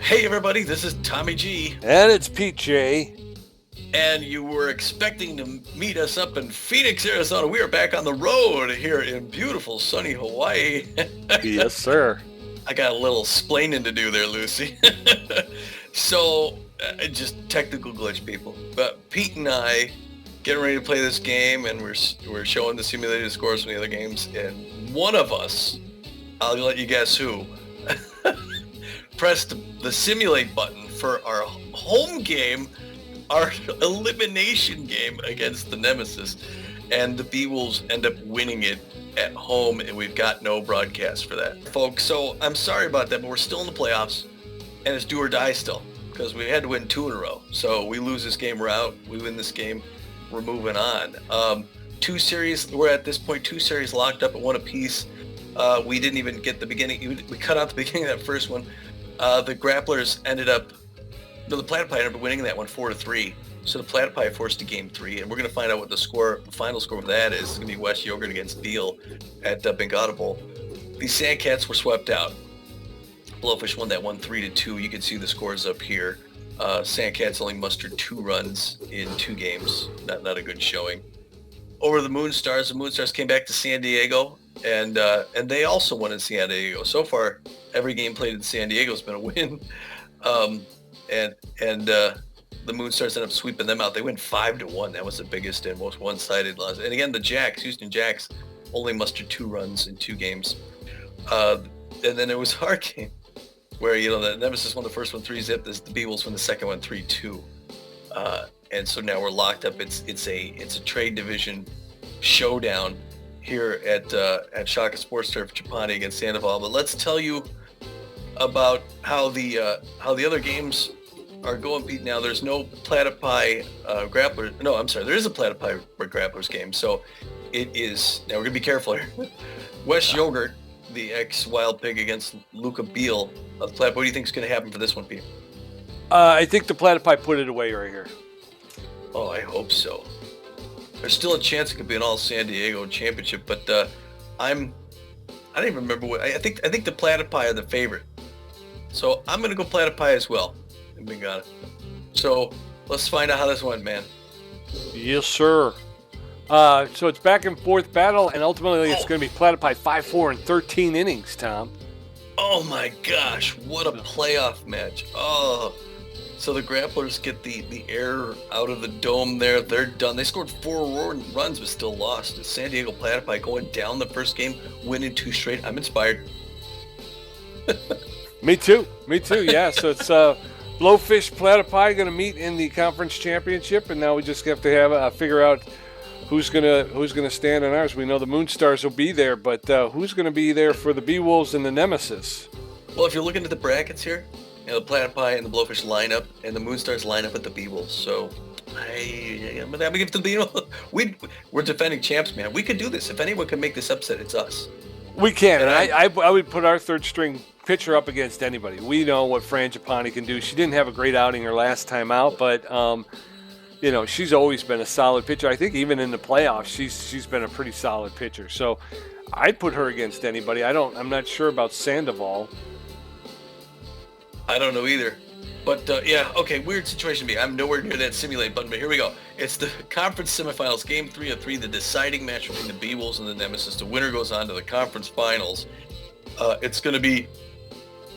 Hey everybody, this is Tommy G, And it's Pete J. and you were expecting to meet us up in Phoenix, Arizona. We are back on the road here in beautiful sunny Hawaii. Yes, sir. I got a little splaining to do there, Lucy. Just technical glitch, people. But Pete and I getting ready to play this game, and we're showing the simulated scores from the other games, and one of us, I'll let you guess who, pressed the simulate button for our home game, our elimination game against the Nemesis, and the Beewolves end up winning it at home, and we've got no broadcast for that, folks. So I'm sorry about that, but we're still in the playoffs, and it's do or die still, because we had to win 2 in a row. So we lose this game, we're out. We win this game, we're moving on. 2 series, we're at this point 2 series locked up at 1 apiece. We didn't even get the beginning. We cut out the beginning of that first one. The Grapplers the Platypi ended up winning that one 4-3. So the Platypi forced to game 3, and we're going to find out what the final score for that is. It's going to be West Yogurt against Beal at Bengata Bowl. These Sandcats were swept out. Blowfish won that one 3-2. You can see the scores up here. Sandcats only mustered 2 runs in 2 games. Not a good showing. Over the Moonstars came back to San Diego, and they also won in San Diego. So far, every game played in San Diego has been a win. The Moonstars ended up sweeping them out. They went 5-1. That was the biggest and most one-sided loss. And again, the Houston Jacks, only mustered 2 runs in 2 games. And then it was our game where, the Nemesis won the first one 3-0. The Beewolves won the second one 3-2. And so now we're locked up. It's a trade division showdown here at Shaka Sports Turf, Chapani against Sandoval. But let's tell you about how the other games are going, Pete. Now there's no Platypi Grappler. No, I'm sorry. There is a Platypi Grapplers game. So it is. Now we're gonna be careful here. West Yogurt, the ex-Wild Pig against Luca Beal of Platypi. What do you think is going to happen for this one, Pete? I think the Platypi put it away right here. Oh, I hope so. There's still a chance it could be an all San Diego championship, but I don't even remember what. I think the Platypi are the favorite. So I'm gonna go Platypi as well. So let's find out how this went, man. Yes, sir. So it's back and forth battle, and ultimately it's going to be Platypi 5-4 in 13 innings, Tom. Oh my gosh, what a playoff match. Oh, so the Grapplers get the air out of the dome there. They're done. They scored 4 runs but still lost. San Diego Platypi going down the first game, winning 2 straight. I'm inspired. Me too. Yeah, so it's Blowfish Platypi going to meet in the conference championship, and now we just have to figure out who's gonna stand on ours. We know the Moonstars will be there, but who's going to be there for the Beewolves and the Nemesis? Well, if you're looking at the brackets here, the Platypi and the Blowfish line up, and the Moonstars line up at the Beewolves. So I'm gonna give it to the Beewolves. We're defending champs, man. We could do this. If anyone can make this upset, it's us. We can. And I would put our third string pitcher up against anybody. We know what Frangipani can do. She didn't have a great outing her last time out, but she's always been a solid pitcher. I think even in the playoffs, she's been a pretty solid pitcher. So I'd put her against anybody. I'm not sure about Sandoval. I don't know either. But okay, weird situation. I'm nowhere near that simulate button, but here we go. It's the conference semifinals, game 3 of 3, the deciding match between the Beewolves and the Nemesis. The winner goes on to the conference finals. It's going to be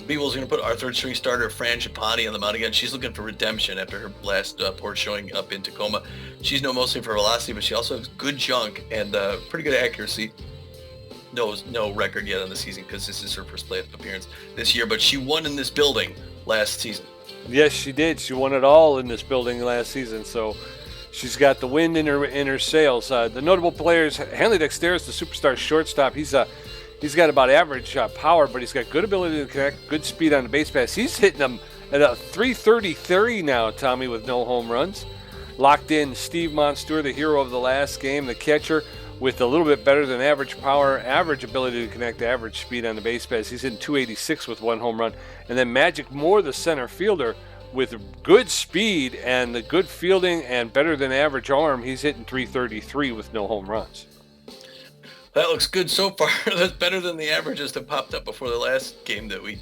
Beewolves going to put our third string starter, Frangipani, on the mound again. She's looking for redemption after her last poor showing up in Tacoma. She's known mostly for velocity, but she also has good junk and pretty good accuracy. No record yet on the season because this is her first play appearance this year, but she won in this building last season. Yes, she did. She won it all in this building last season, so she's got the wind in her sails. The notable players: Hanley Dexteris, the superstar shortstop. He's got about average power, but he's got good ability to connect, good speed on the base pass. He's hitting them at a 333 now, Tommy, with no home runs. Locked in Steve Monstour, the hero of the last game, the catcher, with a little bit better than average power, average ability to connect, average speed on the base pass. He's hitting 286 with 1 home run. And then Magic Moore, the center fielder, with good speed and the good fielding and better than average arm, he's hitting 333 with no home runs. That looks good so far. That's better than the averages that popped up before the last game that we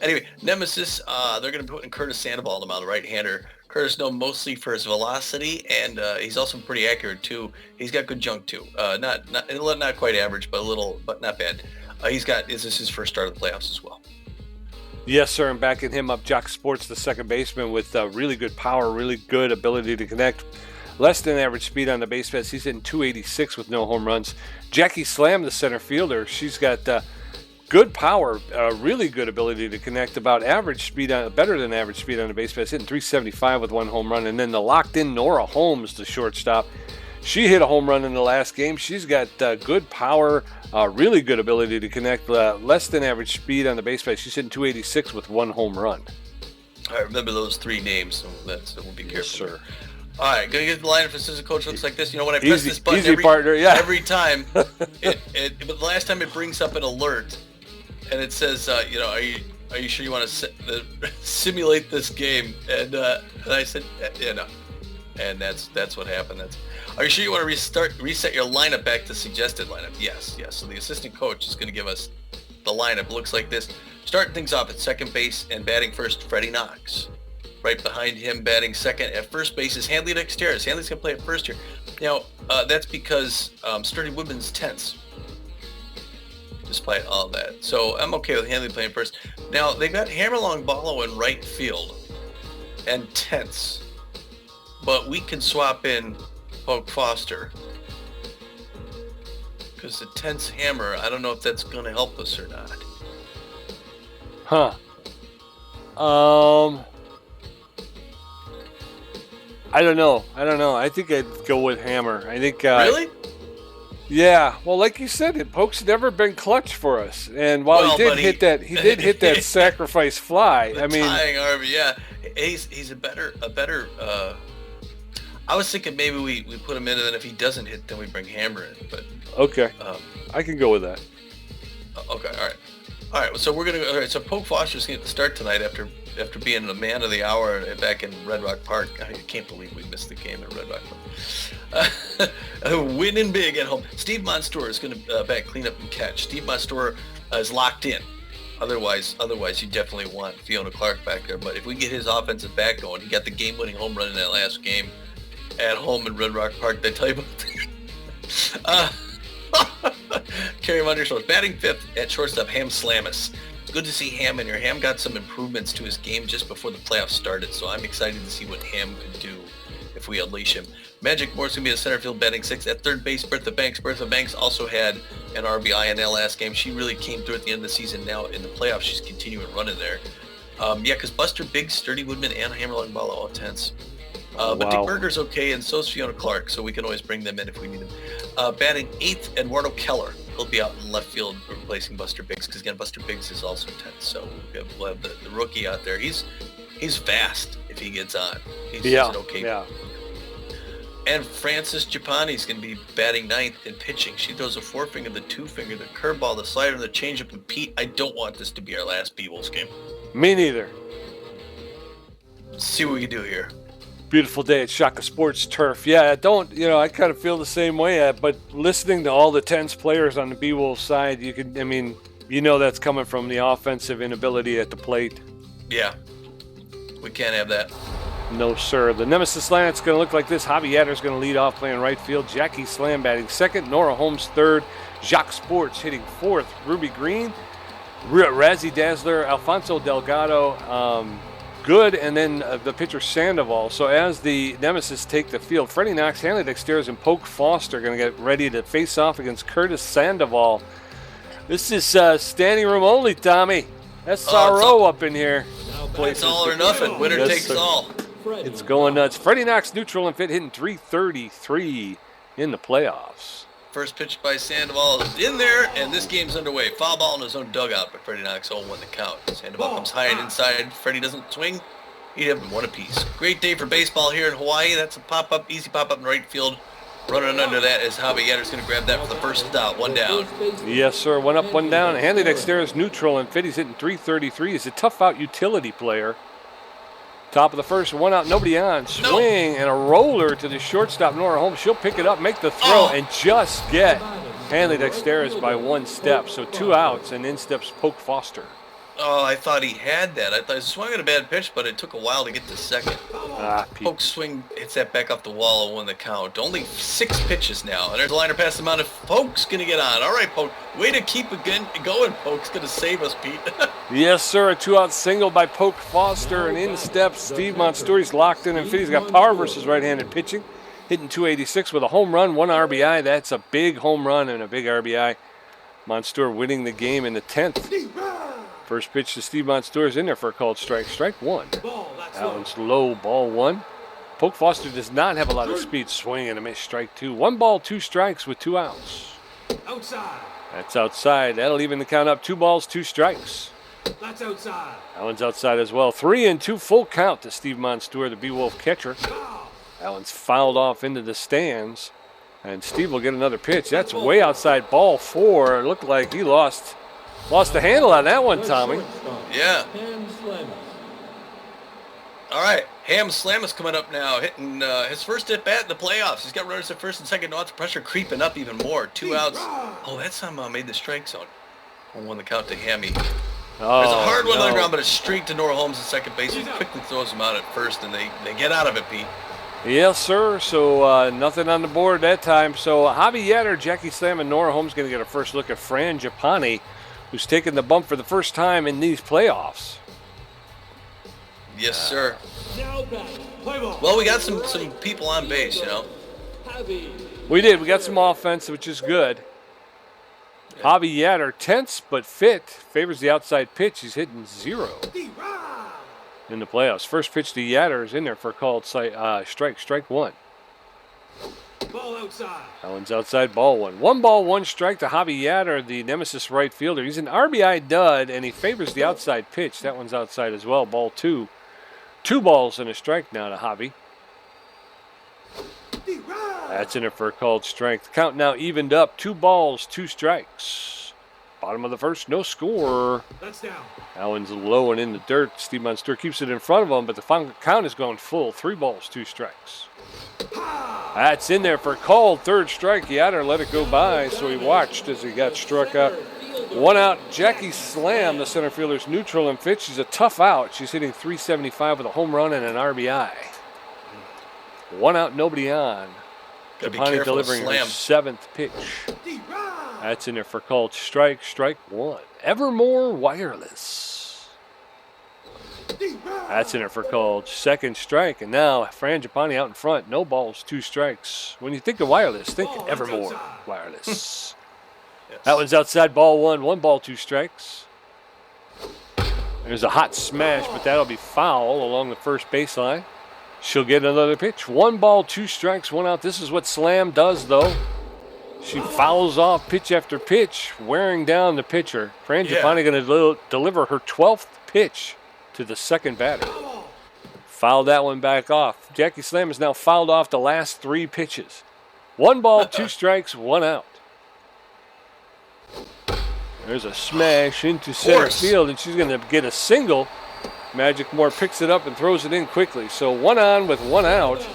Anyway, Nemesis, they're going to be putting Curtis Sandoval on the mound, the right-hander. Curtis known mostly for his velocity, and he's also pretty accurate too. He's got good junk too. Not quite average, but not bad. This is his first start of the playoffs as well. Yes, sir. And backing him up, Jock Sports, the second baseman, with really good power, really good ability to connect. Less than average speed on the base paths. He's hitting 286 with no home runs. Jackie Slam, the center fielder, she's got good power, really good ability to connect. About average speed, better than average speed on the base paths, hitting 375 with one home run. And then the locked-in Nora Holmes, the shortstop, she hit a home run in the last game. She's got good power, really good ability to connect. Less than average speed on the base paths. She's hitting 286 with one home run. I remember those three names, so we'll be careful. Yes, sir. All right, gonna get the lineup. Assistant coach looks like this. You know, when I press this button every time, but the last time it brings up an alert, and it says, are you sure you want to simulate this game? And I said, yeah, no. And that's what happened. Are you sure you want to reset your lineup back to suggested lineup? Yes. So the assistant coach is going to give us the lineup. It looks like this. Starting things off at second base and batting first, Freddie Knox. Right behind him, batting second at first base is Hanley Dexteris. Hanley's going to play at first here. Now, that's because Sturdy Woodman's tense, despite all that. So I'm okay with Hanley playing first. Now, they've got Hammerlong Ballo in right field and tense. But we can swap in Poke Foster. Because the tense hammer, I don't know if that's going to help us or not. Huh. I don't know. I think I'd go with Hammer. I think. Really? Yeah. Well, like you said, Poke's never been clutch for us. And while he did hit that sacrifice fly. I mean, tying RB, yeah. He's a better. I was thinking maybe we put him in, and then if he doesn't hit, then we bring Hammer in. But okay, I can go with that. Okay, all right. So we're gonna go. All right, so Poke Foster's gonna start tonight after being the man of the hour back in Red Rock Park. I can't believe we missed the game at Red Rock Park. Winning big at home. Steve Monstour is going to bat cleanup and catch. Steve Monstour is locked in. Otherwise, you definitely want Fiona Clark back there. But if we get his offensive back going, he got the game-winning home run in that last game at home in Red Rock Park. Did I tell you about that? Kerry Mundershall batting fifth at shortstop, Ham Slamus. Good to see Ham in here. Ham got some improvements to his game just before the playoffs started, so I'm excited to see what Ham could do if we unleash him. Magic Moore's going to be a center field batting sixth. At third base, Bertha Banks. Bertha Banks also had an RBI in that last game. She really came through at the end of the season. Now in the playoffs, she's continuing running there. Because Buster Biggs, Sturdy Woodman, and Hammerlong Ball all tense. But Dick Berger's okay, and so is Fiona Clark, so we can always bring them in if we need them. Batting eighth, Eduardo Keller. He'll be out in left field replacing Buster Biggs, because again, Buster Biggs is also tense. So we'll have the rookie out there. He's fast if he gets on. He's an okay. Yeah. And Frances Japani's going to be batting ninth and pitching. She throws a four-finger, the two-finger, the curveball, the slider, the changeup. And Pete, I don't want this to be our last Beewolves game. Me neither. Let's see what we can do here. Beautiful day at Shaka Sports Turf. Yeah, I kind of feel the same way. But listening to all the tense players on the Beewolves side, that's coming from the offensive inability at the plate. Yeah, we can't have that. No, sir. The Nemesis lineup's going to look like this. Javi Adder's going to lead off playing right field. Jackie Slam batting second. Nora Holmes third. Jacques Sports hitting fourth. Ruby Green. Razzie Dazzler. Alfonso Delgado. Good, and then the pitcher Sandoval. So as the Nemesis take the field, Freddie Knox, Hanley Dexteris, and Poke Foster are going to get ready to face off against Curtis Sandoval. This is standing room only, Tommy. That's SRO up in here. It's all or nothing. Winner takes all. It's going nuts. Freddie Knox, neutral and fit, hitting 333 in the playoffs. First pitch by Sandoval is in there, and this game's underway. Foul ball in his own dugout, but Freddie Knox 0-1 the count. Sandoval comes high and inside. Freddie doesn't swing. He'd have one apiece. Great day for baseball here in Hawaii. That's a pop-up, easy pop-up in right field. Running under that is Javi Adder's going to grab that for the first out. One down. Yes, sir. One up, one down. Hanley Dexteris neutral and fit. He's hitting 333. He's a tough-out utility player. Top of the first, one out, nobody on. Swing and a roller to the shortstop, Nora Holmes. She'll pick it up, make the throw, and just get Hanley Dexteris by one step. So 2 outs, and in steps Poke Foster. Oh, I thought he had that. I thought he swung at a bad pitch, but it took a while to get to second. Polk swing hits that back off the wall and won the count. Only 6 pitches now. And there's a liner pass him out. If Polk's going to get on. All right, Polk. Way to keep it going. Polk's going to save us, Pete. Yes, sir. A 2-out single by Polk Foster. And in steps Steve Monstour. He's locked in and fit. He's got power versus right-handed pitching. Hitting .286 with a home run, 1 RBI. That's a big home run and a big RBI. Monstour winning the game in the 10th. First pitch to Steve Monstour is in there for a called strike. Strike 1. That one's low, ball 1. Polk Foster does not have a lot of speed. Swing and a miss, strike 2. 1 ball, 2 strikes with 2 outs. Outside. That's outside. That'll even the count up. 2 balls, 2 strikes. That's outside. That one's outside as well. 3-2 full count to Steve Monstour, the Beewolf catcher. That one's fouled off into the stands. And Steve will get another pitch. That's way outside, ball 4. It looked like he lost the handle on that one, Tommy. Yeah. All right. Ham Slam is coming up now, hitting his first at-bat in the playoffs. He's got runners at first and second. Now the pressure creeping up even more. 2 outs. Oh, that somehow made the strike zone. Won the count to Hammy. There's a hard one on the ground, but a streak to Nora Holmes at second base. He quickly throws him out at first, and they get out of it, Pete. Yes, sir. So nothing on the board that time. So Javi Yetter, Jackie Slam, and Nora Holmes going to get a first look at Fran Japani, who's taken the bump for the first time in these playoffs. Yes, sir. Well, we got some people on base, you know. We did. We got some offense, which is good. Yeah. Javi Yetter, tense but fit, favors the outside pitch. He's hitting 0 in the playoffs. First pitch to Yetter is in there for a called strike. Strike 1. Ball outside. That one's outside, ball 1. 1 ball, 1 strike to Javi Yetter, the Nemesis right fielder. He's an RBI dud, and he favors the outside pitch. That one's outside as well, ball 2. 2 balls and a strike now to Javi. That's in it for a called strike. The count now evened up. 2 balls, 2 strikes. Bottom of the first, no score. That's down. That one's low and in the dirt. Steve Monstour keeps it in front of him, but the final count is going full. 3 balls, 2 strikes. That's in there for a called third strike. Yetter let it go by, so he watched as he got struck out. 1 out. Jackie Slam, the center fielder's neutral and fit. She's a tough out. She's hitting .375 with a home run and an RBI. 1 out, nobody on. Japani delivering her 7th pitch. That's in there for called strike. Strike 1. Evermore Wireless. That's in there for called second strike. And now Fran Japani out in front. No balls, 2 strikes. When you think of wireless, think Evermore Wireless. Yes. That one's outside, ball 1. 1 ball, 2 strikes. There's a hot smash, but that'll be foul along the first baseline. She'll get another pitch. 1 ball, 2 strikes, 1 out. This is what Slam does, though. She fouls off pitch after pitch, wearing down the pitcher. Fran Japani going to deliver her 12th pitch to the second batter. Fouled that one back off. Jackie Slam has now fouled off the last 3 pitches. 1 ball, 2 strikes, 1 out. There's a smash into center field, and she's going to get a single. Magic Moore picks it up and throws it in quickly. So 1 on with 1 out.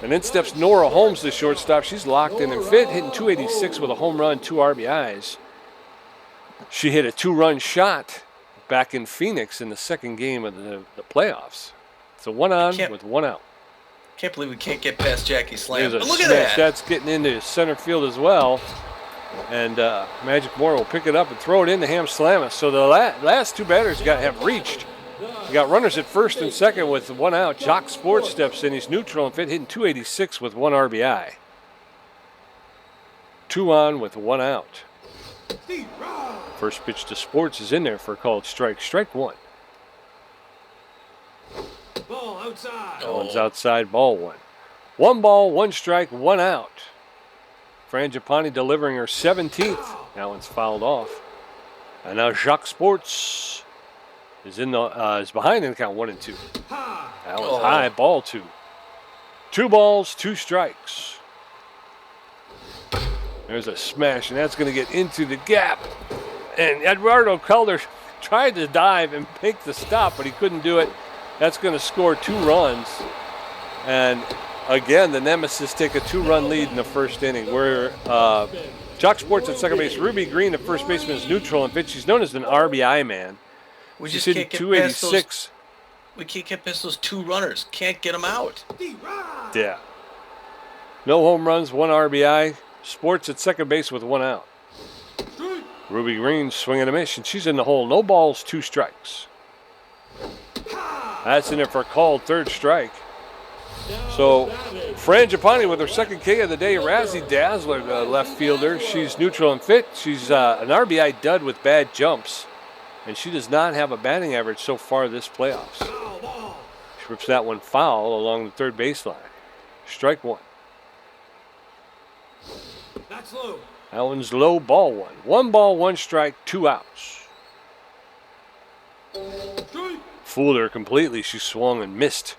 And in steps Nora Holmes, the shortstop. She's locked in and fit, hitting .286 with a home run, 2 RBIs. She hit a 2-run shot back in Phoenix in the second game of the playoffs. So 1 on with 1 out. Can't believe we can't get past Jackie Slam. Look at that. That's getting into center field as well. And Magic Moore will pick it up and throw it into Ham Slammer. So the last 2 batters have reached. You got runners at first and second with 1 out. Jock Sports steps in. He's neutral and fit, hitting .286 with 1 RBI. 2 on with 1 out. First pitch to Sports is in there for a called strike. Strike 1. Ball outside. That one's outside, ball 1. 1 ball, 1 strike, 1 out. Fran Japani delivering her 17th. That one's fouled off. And now Jock Sports is behind in the count 1 and 2. That one's high, ball 2. 2 balls, 2 strikes. There's a smash, and that's going to get into the gap. And Eduardo Calder tried to dive and make the stop, but he couldn't do it. That's going to score 2 runs. And again, the Nemesis take a 2-run lead in the first inning. Where Jock Sports at second base, Ruby Green at first baseman is neutral and pitch. She's known as an RBI man. We She's just hitting can't get past those. 286. We can't get past those 2 runners. Can't get them out. Yeah. No home runs, 1 RBI. Sports at second base with 1 out. Ruby Green swinging a miss, and she's in the hole. No balls, 2 strikes. That's in there for a called 3rd strike. So, Fran Giappani with her 2nd K of the day. Razzie Dazzler, the left fielder. She's neutral and fit. She's an RBI dud with bad jumps. And she does not have a batting average so far this playoffs. She rips that one foul along the 3rd baseline. Strike 1. That's low. That one's low, ball 1. 1 ball, 1 strike, 2 outs. Fooled her completely. She swung and missed.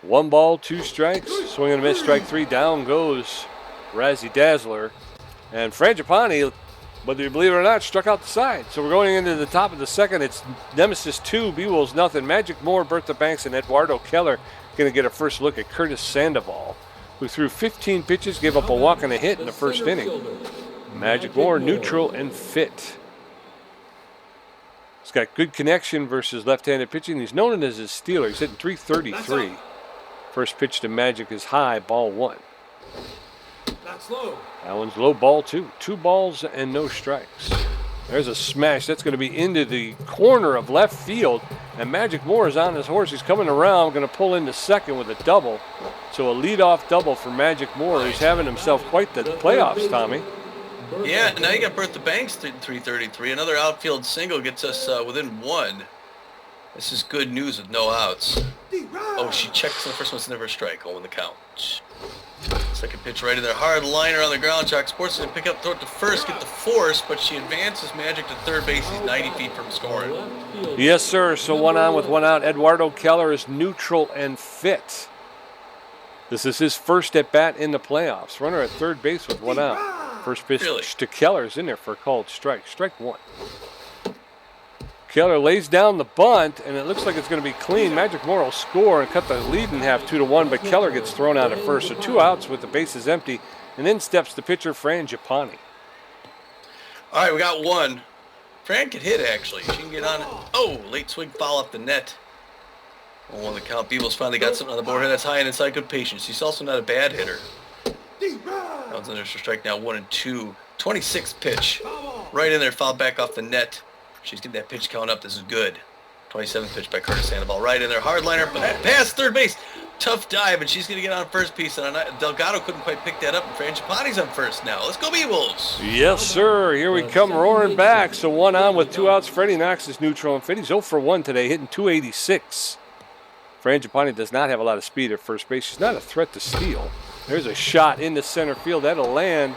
1 ball, 2 strikes. Swing and a miss, strike 3. Down goes Razzie Dazzler. And Fran Giappani, whether you believe it or not, struck out the side. So we're going into the top of the 2nd. It's Nemesis 2, Beewolves nothing. Magic Moore, Bertha Banks, and Eduardo Keller going to get a first look at Curtis Sandoval, who threw 15 pitches, gave up a walk and a hit in the 1st inning. Magic Moore, neutral and fit. He's got good connection versus left-handed pitching. He's known as a stealer. He's hitting 333. First pitch to Magic is high, ball 1. That's low. That one's low, ball 2. 2 balls and no strikes. There's a smash. That's going to be into the corner of left field. And Magic Moore is on his horse. He's coming around, going to pull into 2nd with a double. So a leadoff double for Magic Moore. He's having himself quite the playoffs, Tommy. Yeah, now you got Bertha Banks 333. Another outfield single gets us within 1. This is good news with no outs. Oh, she checks the first one's never a strike. 0 in the count. 2nd pitch right in there. Hard liner on the ground. Chalk Sports going to pick up, throw it to first, get the force, but she advances Magic to 3rd base. He's 90 feet from scoring. Yes, sir. So 1 on with 1 out. Eduardo Keller is neutral and fit. This is his first at bat in the playoffs. Runner at 3rd base with 1 out. First pitch to Keller is in there for a called strike. Strike 1. Keller lays down the bunt, and it looks like it's going to be clean. Magic Moore will score and cut the lead in half 2-1, but Keller gets thrown out at first. So 2 outs with the bases empty, and then steps the pitcher, Fran Giappani. All right, we got 1. Fran could hit, actually. She can get on it. Oh, late swing foul off the net. 0 on the count. Beewolves finally got something on the board here. That's high and inside. Good patience. She's also not a bad hitter. That one's under for strike now. 1 and 2. 26th pitch. Right in there. Foul back off the net. She's getting that pitch count up. This is good. 27th pitch by Curtis Sandoval. Right in there. Hard liner. Past 3rd base. Tough dive, and she's going to get on first piece. And Delgado couldn't quite pick that up. And Fran Giappani's on first now. Let's go, Beewolves. Yes, sir. Here we come roaring back. So 1 on with 2 outs. Freddie Knox is neutral and fit. He's 0 for 1 today, hitting 286. Fran Giappani does not have a lot of speed at first base. She's not a threat to steal. There's a shot into center field. That'll land.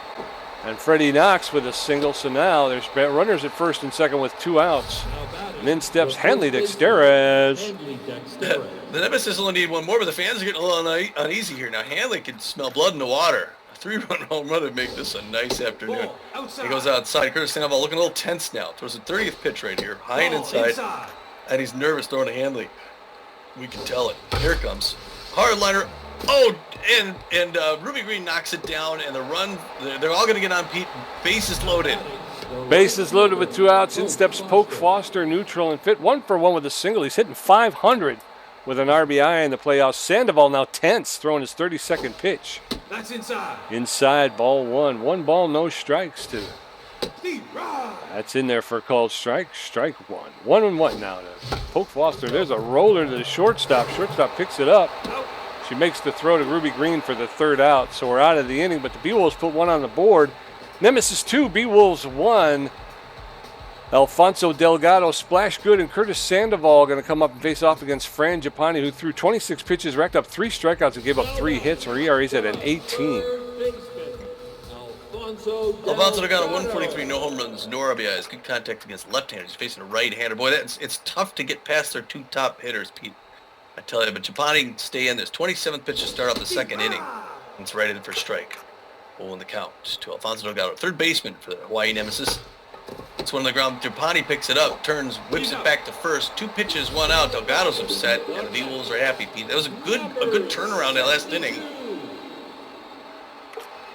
And Freddie Knox with a single. So now there's runners at 1st and 2nd with 2 outs. And then steps Hanley Dexterez. The Nemesis only need 1 more, but the fans are getting a little uneasy here. Now Hanley can smell blood in the water. A 3-run home run would make this a nice afternoon. He goes outside. Curtis Sandoval looking a little tense now. Throws the 30th pitch right here. High and inside. And he's nervous throwing to Hanley. We can tell it. Here it comes. Hard liner. Oh, and Ruby Green knocks it down, and the run, they're all going to get on Pete. Bases loaded. Bases loaded with 2 outs. In steps Polk Foster, neutral and fit. 1 for 1 with a single. He's hitting 500 with an RBI in the playoffs. Sandoval now tense, throwing his 32nd pitch. That's inside. Inside, ball 1. 1 ball, no strikes to. That's in there for a called strike. Strike 1. 1 and 1 now to Polk Foster. There's a roller to the shortstop. Shortstop picks it up. She makes the throw to Ruby Green for the 3rd out. So we're out of the inning, but the Beewolves put 1 on the board. Nemesis 2, Beewolves 1. Alfonso Delgado, Splash Good, and Curtis Sandoval are going to come up and face off against Fran Giappani, who threw 26 pitches, racked up 3 strikeouts, and gave up 3 hits. Her ERA is at an 18. Alfonso Delgado, 143, no home runs, no RBIs. Good contact against left-handers. He's facing a right-hander. Boy, it's tough to get past their 2 top hitters, Pete. I tell you, but Giappani can stay in this. 27th pitch to start off the 2nd inning. It's right in for strike. 0 in the count to Alfonso Delgado. 3rd baseman for the Hawaii Nemesis. It's 1 on the ground. Giappani picks it up, turns, whips it back to first. 2 pitches, 1 out. Delgado's upset, and the Beewolves are happy, Pete. That was a good turnaround that last inning.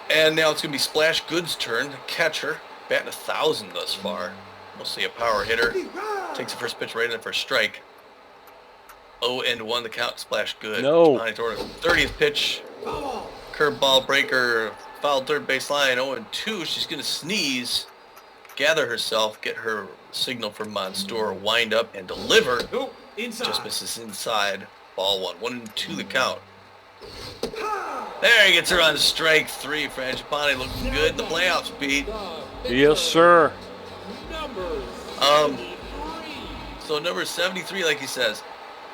And now it's going to be Splash Good's turn, the catcher. Batting 1,000 thus far. Mostly a power hitter. Takes the first pitch right in for a strike. 0-1 the count. Splash good. No. 30th pitch. Curveball breaker. Foul third base line. 0-2. She's going to sneeze. Gather herself. Get her signal from Monstour. Wind up and deliver. Nope. Inside. Just misses inside. Ball 1. 1-2 the count. There he gets her on strike 3. Frangipani looking good in the playoffs, Pete. Yes, sir. So number 73, like he says,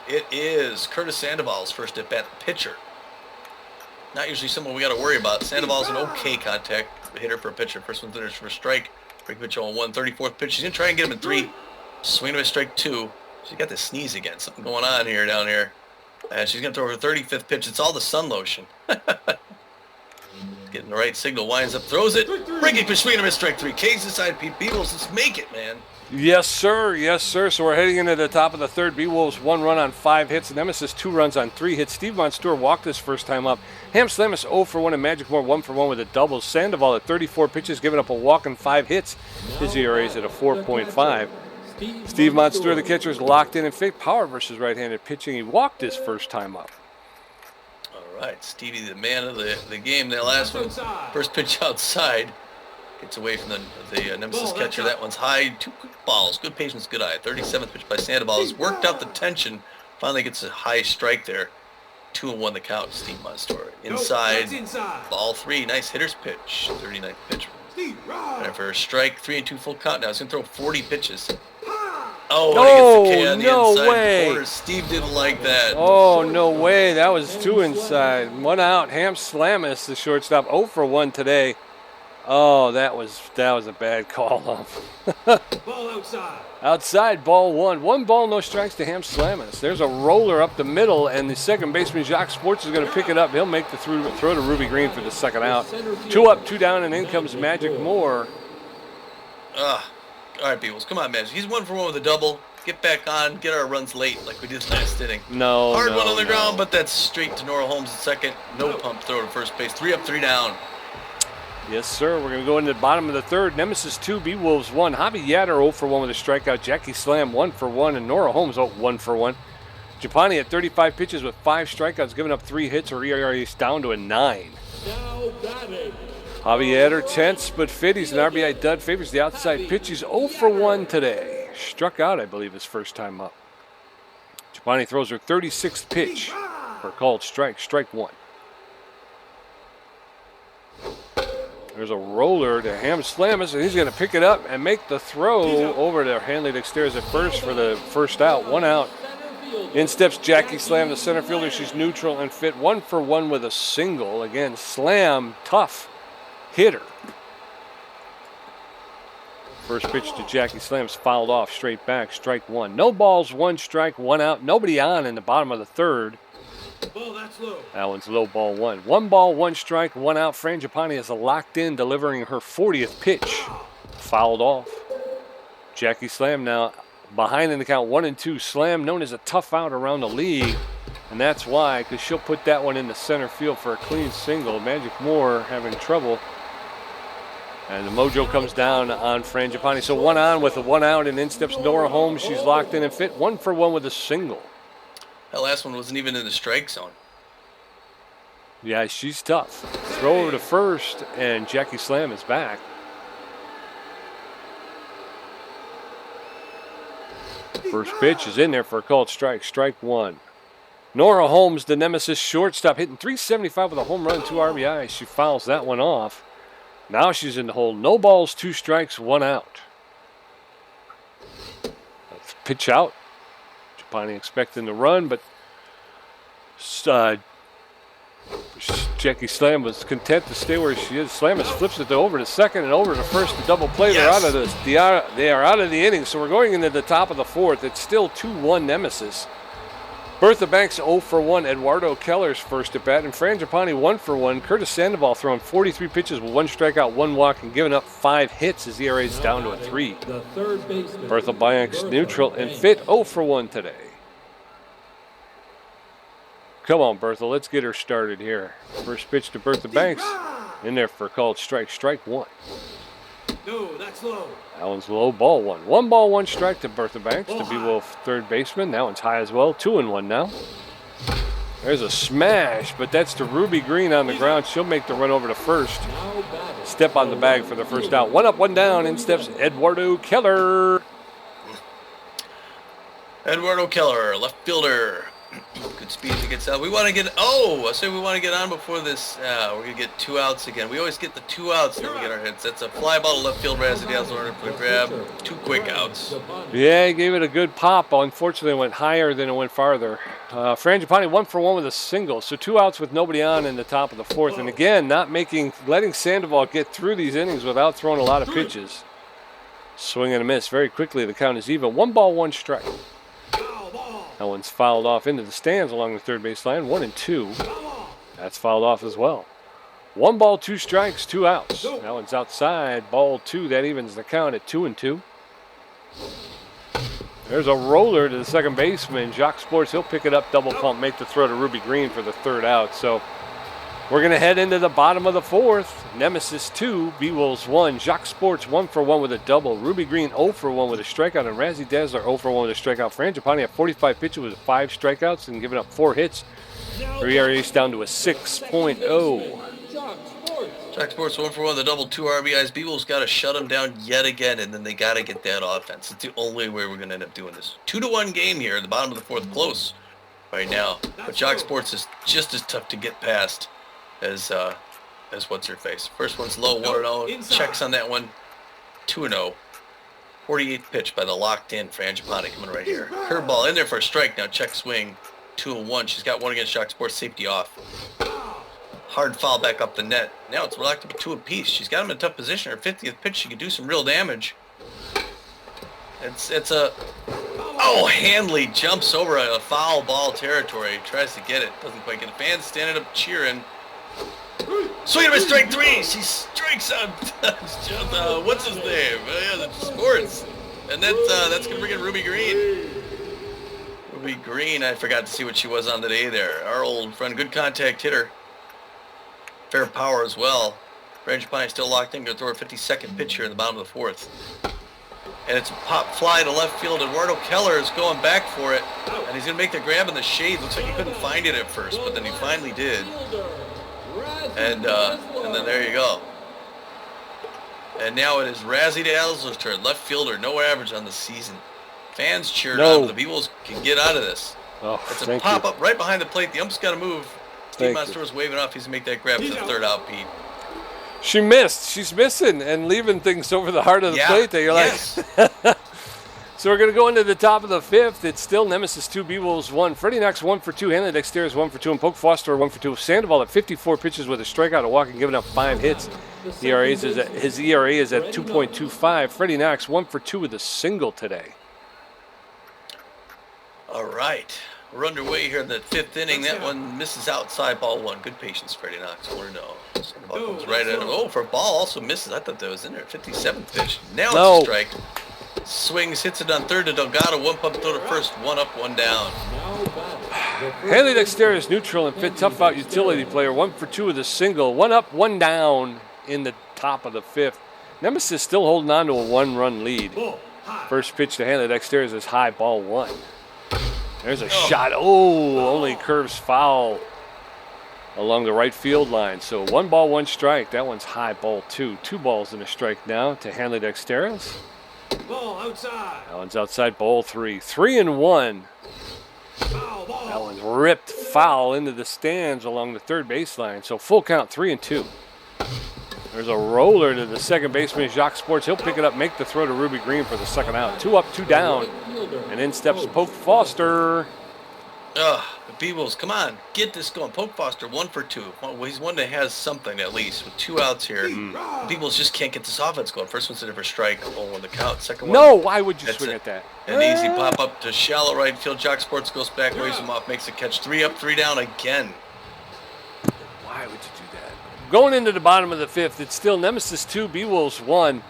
it is Curtis Sandoval's first at bat, the pitcher. Not usually someone we got to worry about. Sandoval's an okay contact hitter for a pitcher. First one's finished for a strike. Break pitch on 1. 34th pitch. She's going to try and get him in 3. Swing him at strike 2. She's got to sneeze again. Something going on here down here. And she's going to throw her 35th pitch. It's all the sun lotion. Getting the right signal. Winds up. Throws it. Breaking pitch. Swing him at strike 3. K's inside. Pete Beewolves. Let's make it, man. Yes, sir. Yes, sir. So we're heading into the top of the third. Beewolves 1 run on 5 hits. Nemesis 2 runs on 3 hits. Steve Monstour walked his first time up. Ham Slamus 0 for 1 and Magic Moore 1 for 1 with a double. Sandoval at 34 pitches, giving up a walk and 5 hits. His ERA is at a 4.5. Steve Monstour, the catcher, is locked in fit. Power versus right-handed pitching. He walked his first time up. All right, Stevie, the man of the game. That last one, first pitch outside. Gets away from the Nemesis catcher. That one's high. 2 quick balls. Good patience, good eye. 37th pitch by Sandoval. Has worked out the tension. Finally gets a high strike there. 2-1 the count. Steve Monstour. Inside. Ball 3. Nice hitter's pitch. 39th pitch. And for a strike, 3-2 full count now. He's going to throw 40 pitches. Oh, no, he gets the K on the no inside way. corner. Steve didn't like that. Oh, no way. That was 2 inside. 1 out. Ham Slamus, the shortstop, 0 for 1 today. Oh, that was a bad call. Ball outside. Outside, ball 1. 1 ball, no strikes to Ham Slamus. There's a roller up the middle, and the second baseman, Jacques Sports, is going to pick it up. He'll make the throw to Ruby Green for the second out. 2 up, 2 down, and in comes Magic Moore. All right, Beewolves, come on, man. He's 1 for 1 with a double. Get back on, get our runs late like we did last inning. No, Hard one on the ground, but that's straight to Nora Holmes at second. No pump throw to first base. 3 up, 3 down. Yes, sir. We're going to go into the bottom of the third. Nemesis 2, Beewolves 1. Javi Yatter 0 for 1 with a strikeout. Jackie Slam 1 for 1, and Nora Holmes 1 for 1. Japani at 35 pitches with 5 strikeouts, giving up 3 hits. Her ERA is down to a 9. Javi Yatter tense but fit. He's an RBI dud. Favors the outside pitch. He's 0 for 1 today. Struck out, I believe, his first time up. Japani throws her 36th pitch for a called strike. Strike 1. There's a roller to Ham Slamus, and he's going to pick it up and make the throw over to Hanley Dexter's at first for the first out. 1 out. In steps Jackie Slam, the center fielder. She's neutral and fit. 1 for 1 with a single. Again, Slam, tough hitter. First pitch to Jackie Slam's fouled off, straight back, strike 1. No balls, 1 strike, 1 out. Nobody on in the bottom of the third. Ball, that's low. That one's low, ball 1. 1 ball, 1 strike, 1 out. Frangipani is locked in, delivering her 40th pitch. Fouled off. Jackie Slam now behind in the count, 1-2. Slam, known as a tough out around the league, and that's why, because she'll put that one in the center field for a clean single. Magic Moore having trouble. And the mojo comes down on Frangipani. So 1 on with a 1 out, and in steps Nora Holmes. She's locked in and fit. 1 for 1 with a single. That last one wasn't even in the strike zone. Yeah, she's tough. Throw over to first, and Jackie Slam is back. First pitch is in there for a called strike. Strike 1. Nora Holmes, the Nemesis shortstop, hitting .375 with a home run, 2 RBIs. She fouls that one off. Now she's in the hole. No balls, 2 strikes, 1 out. Pitch out. Japani expecting the run, but Jackie Slam was content to stay where she is. Slamus flips it over to second and over to first to double play. Yes. They are out of the inning, so we're going into the top of the fourth. It's still 2-1 Nemesis. Bertha Banks 0 for 1. Eduardo Keller's first at bat, and Frangipani 1 for 1. Curtis Sandoval throwing 43 pitches with 1 strikeout, 1 walk, and giving up 5 hits. His ERA is down to a 3. Bertha Banks neutral and fit, 0 for 1 today. Come on, Bertha, let's get her started here. First pitch to Bertha Banks, in there for a called strike. Strike 1. No, that's low. That one's low, ball one. 1 ball, 1 strike to Bertha Banks, the Beewolf third baseman. That one's high as well. 2-1 now. There's a smash, but that's to Ruby Green on the ground. She'll make the run over to first. Step on the bag for the first out. 1 up, 1 down. In steps Eduardo Keller. Eduardo Keller, left fielder. Good speed to get out. We want to get. I say we want to get on before this. We're gonna get 2 outs again. We always get the 2 outs when we get our hits. That's a fly ball to left field. Razadiel's order for the grab. 2 quick outs. Yeah, he gave it a good pop. Unfortunately, it went higher than it went farther. Frangipani 1 for 1 with a single. So 2 outs with nobody on in the top of the 4th. And again, letting Sandoval get through these innings without throwing a lot of pitches. Swing and a miss. Very quickly, the count is even. 1 ball, 1 strike. That one's fouled off into the stands along the third base line. 1-2. That's fouled off as well. 1 ball, 2 strikes, 2 outs. That one's outside. Ball 2. That evens the count at 2-2. There's a roller to the second baseman. Jacques Sports, he'll pick it up, double pump, make the throw to Ruby Green for the 3rd out. So we're going to head into the bottom of the 4th. Nemesis 2, Beewolves 1. Jacques Sports 1 for 1 with a double. Ruby Green 0 for 1 with a strikeout. And Razzie Dazzler 0 for 1 with a strikeout. Frangipani at 45 pitches with 5 strikeouts and giving up 4 hits. Her ERA is down to a 6.0. Jacques Sports 1 for 1, the double, 2 RBIs. Beewolves got to shut them down yet again, and then they got to get that offense. It's the only way we're going to end up doing this. 2-1 game here at the bottom of the 4th, close right now. But Jacques Sports is just as tough to get past as what's her face. First one's low, 1-0. Checks on that one, 2-0. 48th pitch by the locked-in Frangipani coming right here. Curveball in there for a strike. Now check swing, 2-1. She's got 1 against Jacques Sports, safety off. Hard foul back up the net. Now it's locked up at 2 apiece. She's got him in a tough position. Her 50th pitch, she could do some real damage. It's a... Hanley jumps over a foul ball territory. Tries to get it. Doesn't quite get it. Fans standing up cheering. Swing and a miss, strike 3. She strikes out. What's his name? Sports. And that's going to bring in Ruby Green. Ruby Green, I forgot to see what she was on today there. Our old friend, good contact hitter. Fair power as well. Frangipani still locked in. Going to throw a 52nd pitch here in the bottom of the 4th. And it's a pop fly to left field. Eduardo Keller is going back for it. And he's going to make the grab in the shade. Looks like he couldn't find it at first, but then he finally did. And then there you go. And now it is Razzie Dazzler's turn. Left fielder, no average on the season. Fans cheered on, but the Beewolves can get out of this. It's a pop-up right behind the plate. The ump's got to move. Steve Monstoro's waving off. He's going to make that grab for the 3rd out, Pete. She missed. She's missing and leaving things over the heart of the plate there. You're like... So we're going to go into the top of the 5th. It's still Nemesis 2, Beewolves 1. Freddie Knox 1 for 2. Hanley Dexter's 1 for 2. And Poke Foster 1 for 2. Sandoval at 54 pitches with a strikeout, a walk, and giving up 5 hits. His ERA is at 2.25. Freddie Knox 1 for 2 with a single today. All right. We're underway here in the 5th inning. That one misses outside, ball 1. Good patience, Freddie Knox. 4-0. Sandoval comes right at him. For a ball, also misses. I thought that was in there. 57th pitch. Now it's a strike. Swings, hits it on 3rd to Delgado. 1 pump throw to 1st. 1 up, 1 down. Hanley Dexter is neutral and fit, tough out utility player. 1 for 2 with a single. 1 up, 1 down in the top of the 5th. Nemesis still holding on to a 1-run lead. First pitch to Hanley Dexter is high, ball 1. There's a shot. Only curves foul along the right field line. So 1 ball, 1 strike. That one's high, ball 2. 2 balls and a strike now to Hanley Dexteris. Ball outside. That one's outside, ball 3. 3-1. That one's ripped foul into the stands along the 3rd baseline. So full count, 3-2. There's a roller to the second baseman, Jacques Sports. He'll pick it up, make the throw to Ruby Green for the 2nd out. 2 up, 2 down. And in steps Poke Foster. Beewolves, come on, get this going. Poke Foster, 1 for 2. Well, he's one that has something at least with 2 outs here. Beewolves just can't get this offense going. First one's in for strike, 0 the count. Second one. No, why would you swing at that? An easy pop up to shallow right field. Jacques Sports goes back, waves him off, makes a catch. 3 up, 3 down again. Why would you do that? Going into the bottom of the 5th, it's still Nemesis 2, Beewolves 1.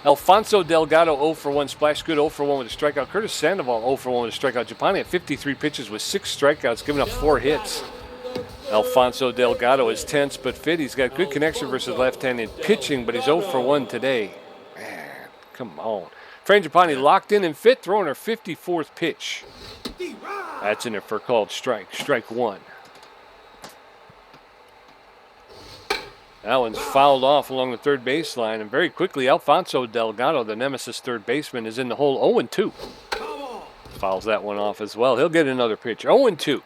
Alfonso Delgado 0 for 1, Splash Good 0 for 1 with a strikeout. Curtis Sandoval 0 for 1 with a strikeout. Japani at 53 pitches with 6 strikeouts, giving up 4 hits. Alfonso Delgado is tense but fit. He's got good connection versus left-handed pitching, but he's 0 for 1 today. Come on. Frangipani locked in and fit, throwing her 54th pitch. That's in there for a called strike. Strike one. That one's fouled off along the third baseline, and very quickly, Alfonso Delgado, the Nemesis third baseman, is in the hole 0-2. Fouls that one off as well. He'll get another pitch. 0-2.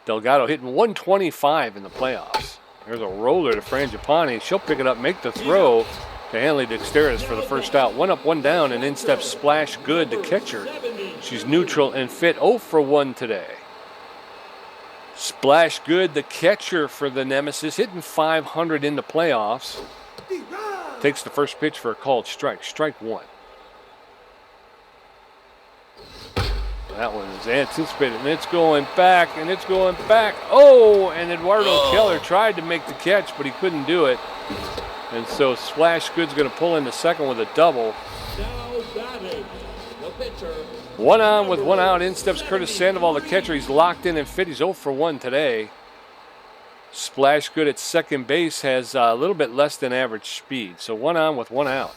Delgado hitting 125 in the playoffs. There's a roller to Frangipani. She'll pick it up, make the throw to Hanley Dexteris for the first out. 1 up, 1 down, and in steps Splash Good, the catcher. She's neutral and fit. 0 for 1 today. Splash Good, the catcher for the Nemesis, hitting 500 in the playoffs. Takes the first pitch for a called strike. Strike one. That one is anticipated, and it's going back, and it's going back. Oh, and Eduardo Keller tried to make the catch, but he couldn't do it. And so Splash Good's going to pull in the second with a double. Now batting, the pitcher. 1 on with 1 out. In steps Curtis Sandoval, the catcher. He's locked in and fit. He's 0 for 1 today. Splash Good at second base has a little bit less than average speed. So 1 on with 1 out.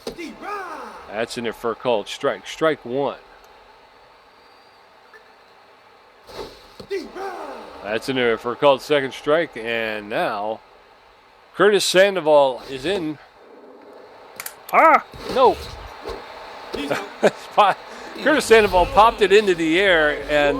That's in there for a called strike. Strike one. That's in there for a called second strike. And now Curtis Sandoval is in. No. Curtis Sandoval popped it into the air, and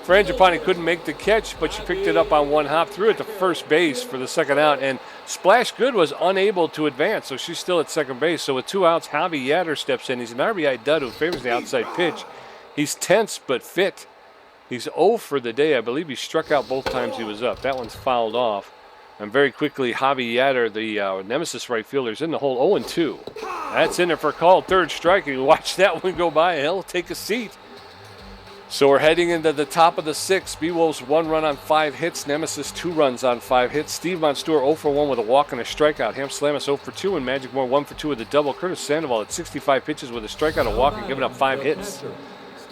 Frangipani couldn't make the catch, but she picked it up on 1 hop, threw it to first base for the second out, and Splash Good was unable to advance, so she's still at second base. So with 2 outs, Javi Yatter steps in. He's an RBI dud who favors the outside pitch. He's tense but fit. He's 0 for the day. I believe he struck out both times he was up. That one's fouled off. And very quickly, Javi Yatter, the Nemesis right fielder, is in the hole 0-2. That's in there for a call. Third strike. You watch that one go by, and he'll take a seat. So we're heading into the top of the 6th. Beewolves 1 run on 5 hits. Nemesis 2 runs on 5 hits. Steve Monstour 0 for 1 with a walk and a strikeout. Ham Slamus 0 for 2, and Magic Moore 1 for 2 with a double. Curtis Sandoval at 65 pitches with a strikeout, a walk, and giving up 5 hits.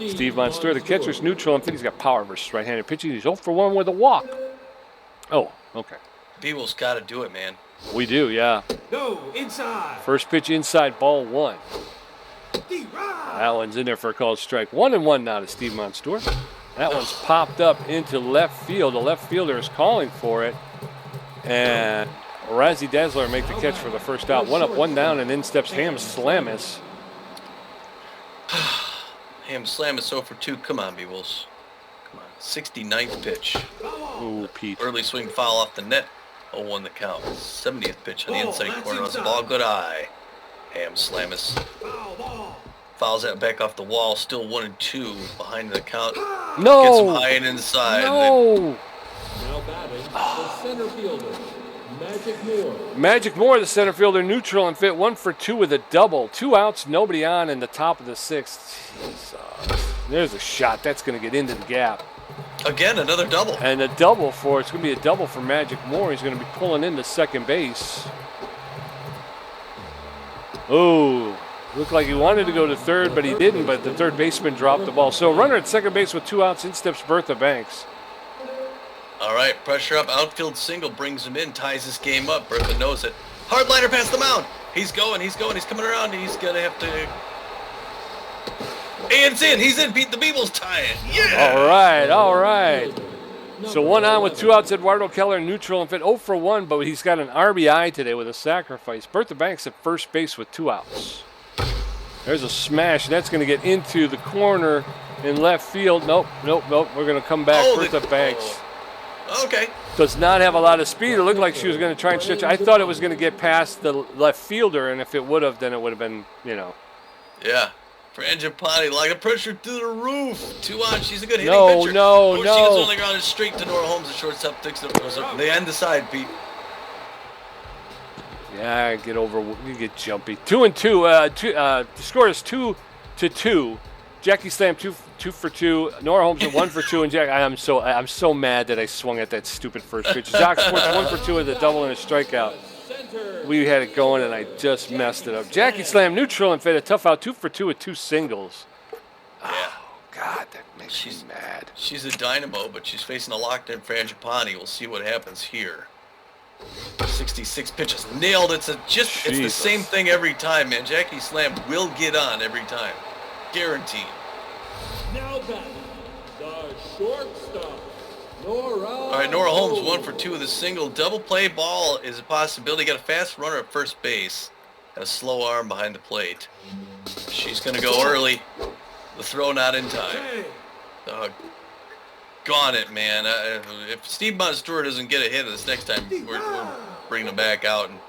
Steve Monstour, the catcher's neutral and fit. He's got power versus right-handed pitching. He's 0 for 1 with a walk. Oh, okay. Beewolves got to do it, man. We do, yeah. Go inside. First pitch inside, ball 1. That one's in there for a called strike. 1-1 now to Steve Monstour. That one's popped up into left field. The left fielder is calling for it. And Razzie Dazzler make the catch for the first out. 1 up, 1 down, and in steps Ham Slamus. Ham Slamus 0 for 2. Come on, Beewolves. Come on. 69th pitch. Ooh, Pete. Early swing foul off the net. 0-1 the count. 70th pitch on the inside corner. That's a ball, good eye. Ham Slamus. Fouls that back off the wall. Still 1-2 behind the count. No. Gets him high and inside. No. Now batting, the center fielder, Magic Moore. Magic Moore, the center fielder, neutral and fit. 1 for 2 with a double. 2 outs, nobody on in the top of the 6th. Jesus. There's a shot. That's going to get into the gap. Again, another double. And a double for, it's going to be a double for Magic Moore. He's going to be pulling into second base. Oh, looked like he wanted to go to third, but he didn't. But the third baseman dropped the ball. So runner at second base with 2 outs. In steps Bertha Banks. All right, pressure up. Outfield single brings him in, ties this game up. Bertha knows it. Hard liner past the mound. He's going. He's coming around. He's going to have to... And it's in. He's in. Beat the Beewolves, tie it. Yeah! All right. So 1 on with 2 outs. Eduardo Keller neutral and fit. 0 for 1, but he's got an RBI today with a sacrifice. Bertha Banks at first base with 2 outs. There's a smash. That's going to get into the corner in left field. Nope. We're going to come back. Bertha Banks. Okay. Does not have a lot of speed. It looked like she was going to try and stretch. I thought it was going to get past the left fielder, and if it would have, then it would have been, Yeah. Frangipani, like a pressure through the roof. 2 on. She's a good hitting No. pitcher. She goes on the ground and straight to Nora Holmes, the shortstop. Takes it. Goes up. They end the side, Pete. Yeah, you get jumpy. 2-2. The score is 2-2. Jackie Slam 2 for 2. Nora Holmes at 1 for 2, and Jack. I'm so mad that I swung at that stupid first pitch. Doc Sports 1 for 2 with a double and a strikeout. We had it going, and I just messed it up. Jackie Slam neutral and fit. A tough out 2 for 2 with 2 singles. Yeah. Oh God, that makes me mad. She's a dynamo, but she's facing a locked-in Frangipani. We'll see what happens here. 66 pitches. Nailed. It's the Jesus. same thing every time, man. Jackie Slam will get on every time. Guaranteed. Now batting, the shortstop, Nora. All right, Nora Holmes, 1 for 2 with a single. Double play ball is a possibility. Got a fast runner at first base. Got a slow arm behind the plate. She's going to go early. The throw not in time. Gone it, man. If Steve Monstour doesn't get a hit this next time, we're bringing him back out. And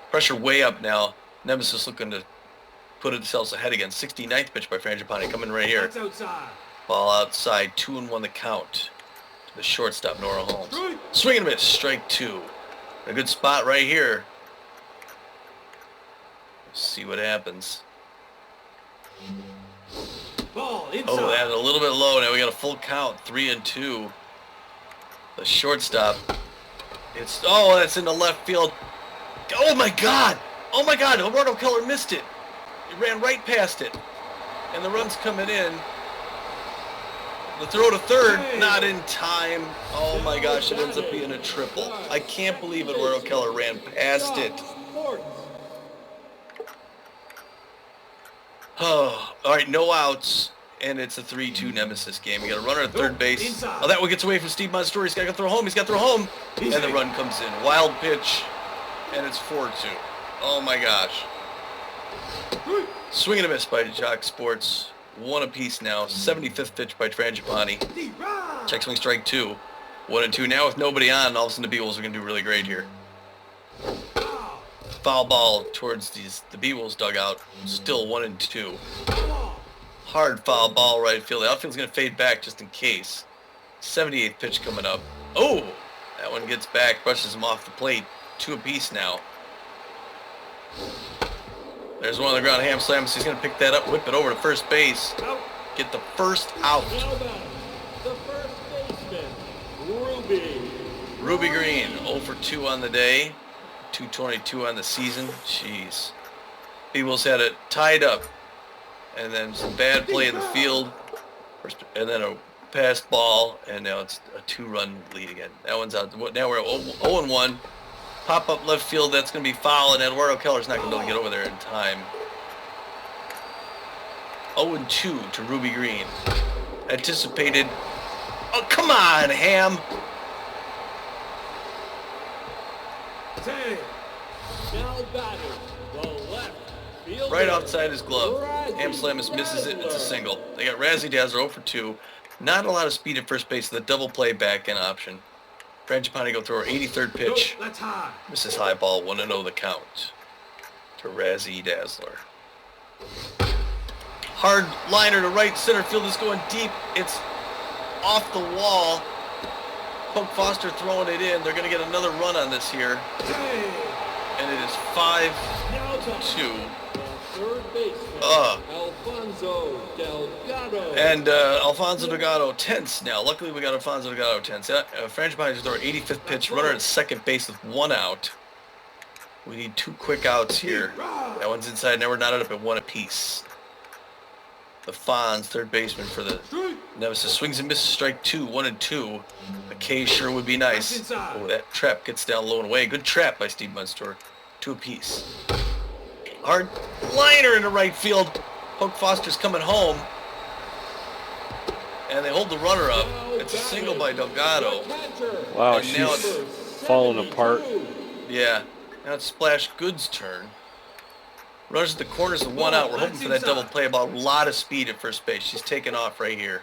pressure way up now. Nemesis looking to put themselves ahead again. 69th pitch by Frangipani coming right here. Ball outside, 2-1 the count. To the shortstop, Nora Holmes. Swing and a miss, strike 2. A good spot right here. Let's see what happens. Ball inside. Oh, that's a little bit low. Now we got a full count, 3-2. The shortstop. That's in the left field. Oh my God! Oh my God! Eduardo Keller missed it. He ran right past it, and the run's coming in. The throw to third, not in time. Oh my gosh! It ends up being a triple. I can't believe Eduardo Keller ran past it. Oh, all right, no outs, and it's a 3-2 Nemesis game. We got a runner at third base. Oh, that one gets away from Steve Monstour. He's got to throw home. He's got to throw home, and the run comes in. Wild pitch, and it's 4-2. Oh my gosh. Swing and a miss by Jock Sports. 1 apiece now. 75th pitch by Frangipani. Check swing, strike 2. 1-2 now with nobody on. All of a sudden the Beewolves are going to do really great here. Foul ball towards the Beewolves dugout. Still 1-2. Hard foul ball right field. The outfield's going to fade back just in case. 78th pitch coming up. Oh! That one gets back, brushes him off the plate. 2 apiece now. There's one on the ground. Ham slams. He's going to pick that up, whip it over to first base. Get the first out. The first baseman, Ruby. Ruby Green, 0 for 2 on the day. 222 on the season. Jeez. Beewolves had it tied up. And then some bad play in the field. And then a passed ball. And now it's a 2-run lead again. That one's out. Now we're at 0-1. Pop up left field. That's going to be foul. And Eduardo Keller's not going to be able to get over there in time. 0-2 to Ruby Green. Anticipated. Oh, come on, Ham. Now batting, the left fielder. Right outside his glove. Ham Slamus misses it. It's a single. They got Razzie Dazzler 0 for 2. Not a lot of speed at first base. The double play back end option. Frangipani go throw her 83rd pitch. That's high. Misses high ball. 1-0 the count to Razzie Dazzler. Hard liner to right center field is going deep. It's off the wall. Poke Foster throwing it in. They're going to get another run on this here. And it is 5-2. Third baseman, Alfonso Delgado. And Alfonso Delgado tense now. Luckily we got Alfonso Delgado tense. Frangipani's throw 85th pitch. Runner at second base with 1 out. We need 2 quick outs here. That one's inside. Now we're knotted up at 1 apiece. The Fonz, third baseman for the Nemesis, swings and misses, strike 2, 1-2. A K sure would be nice. Oh, that trap gets down low and away. Good trap by Steve Munster. 2 apiece. Hard liner into right field. Poke Foster's coming home. And they hold the runner up. It's a single by Delgado. Wow, And now she's falling apart. Yeah. Now it's Splash Good's turn. Runners at the corners of 1 out. We're hoping for that double play ball. A lot of speed at first base. She's taking off right here.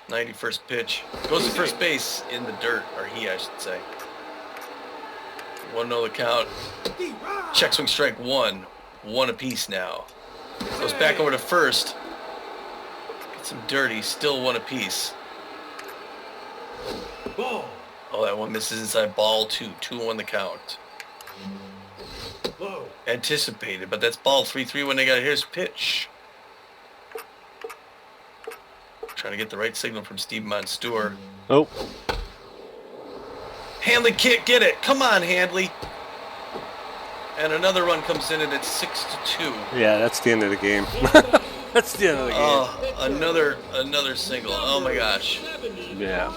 91st pitch. Goes to first base in the dirt. Or he, I should say. 1-0 the count. Check swing strike 1. 1 apiece now. Goes back over to first. Get some dirty. Still 1 apiece. Ball. Oh, that one misses inside ball 2. 2-1 the count. Low. Anticipated, but that's ball 3-3 when they got here's pitch. Trying to get the right signal from Steve Monstour. Oh. Handley can't get it. Come on, Handley. And another run comes in and it's 6-2. Yeah, that's the end of the game. That's the end of the game. Oh, another single. Oh my gosh. Yeah.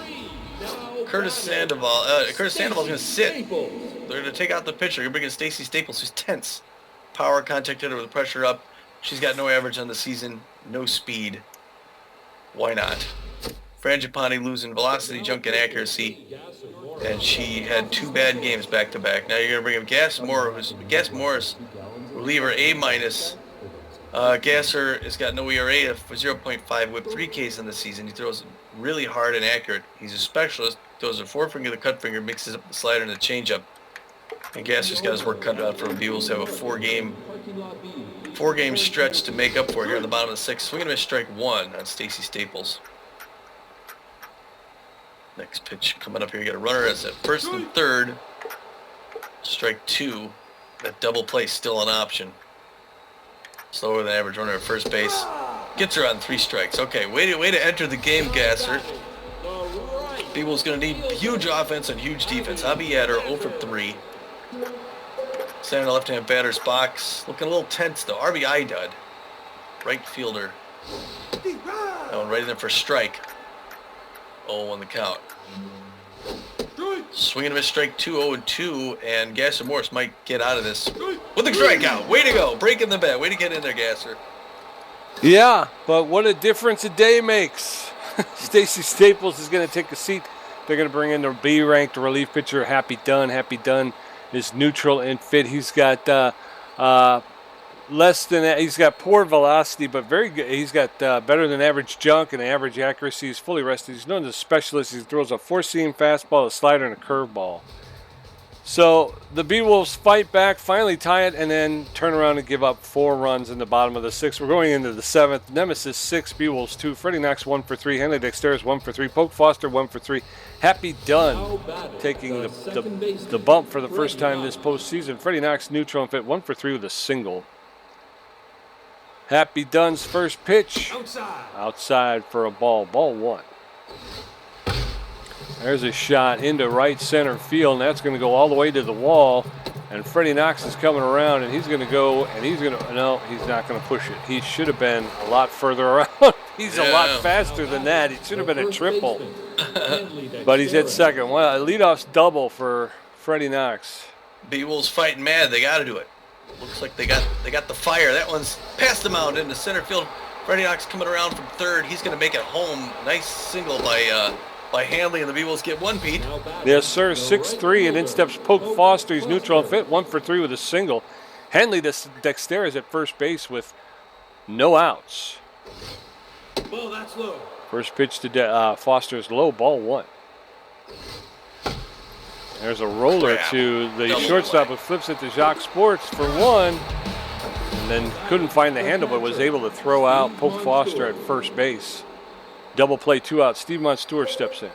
Now Curtis Sandoval. Curtis Sandoval's going to sit. They're going to take out the pitcher. You're bringing Stacy Staples, who's tense. Power contact hitter with the pressure up. She's got no average on the season, no speed. Why not? Frangipani losing velocity, junk, and accuracy. And she had 2 bad games back-to-back. Now you're going to bring up Gas Morris, reliever A-. Gasser has got no ERA of 0.5 with 3 Ks in the season. He throws really hard and accurate. He's a specialist. Throws a forefinger, the cut finger, mixes up the slider and the changeup. And Gasser's got his work cut out for the Beewolves. Have a 4-game stretch to make up for it here in the bottom of the 6th. Swing and a miss, strike 1 on Stacy Staples. Next pitch coming up here. You got a runner that's at first and third. Strike 2. That double play still an option. Slower than average runner at first base. Gets her on 3 strikes. Okay, way to enter the game, Gasser. Beewolves going to need huge offense and huge defense. Javi Adder 0 for 3. Standing in the left-hand batter's box. Looking a little tense, though. RBI dud. Right fielder. That one right in there for strike. 0-1 the count. Swing and a miss, strike 2, 0-2, and Gasser Morris might get out of this with a strikeout. Way to go. Breaking the bat. Way to get in there, Gasser. Yeah, but what a difference a day makes. Stacy Staples is going to take a seat. They're going to bring in their B-ranked relief pitcher, Happy Dunn. Happy Dunn is neutral and fit. He's got less than that. He's got poor velocity, but very good. He's got better than average junk and average accuracy. He's fully rested. He's known as a specialist. He throws a 4-seam fastball, a slider, and a curveball. So the Beewolves fight back, finally tie it, and then turn around and give up 4 runs in the bottom of the 6th. We're going into the 7th. Nemesis 6, Beewolves 2. Freddie Knox 1 for 3. Henry Dexteris 1 for 3. Poke Foster 1 for 3. Happy Dunn taking the bump for the first time this postseason. Freddie Knox neutral and fit 1 for 3 with a single. Happy Dunn's first pitch. Outside for a ball. Ball 1. There's a shot into right center field, and that's going to go all the way to the wall. And Freddie Knox is coming around, and he's going to go, and he's going to, no, he's not going to push it. He should have been a lot further around. He's a lot faster than that. It should have been a triple. But he's at second. Well, a leadoff double for Freddie Knox. Beewolves fighting mad. They got to do it. Looks like they got the fire. That one's past the mound into center field. Freddie Knox coming around from third. He's going to make it home. Nice single by Hanley, and the Beewolves get 1, Pete. Yes, sir. 6-3, and in steps Poke Foster. He's neutral and fit. 1 for 3 with a single. Hanley Dexter is at first base with no outs. Ball, that's low. First pitch to Foster's low. Ball 1. There's a roller to the shortstop who flips it to Jacques Sports for 1. And then couldn't find the handle, but was able to throw out Poke Foster at first base. Double play, 2 out. Steve Monstour steps in.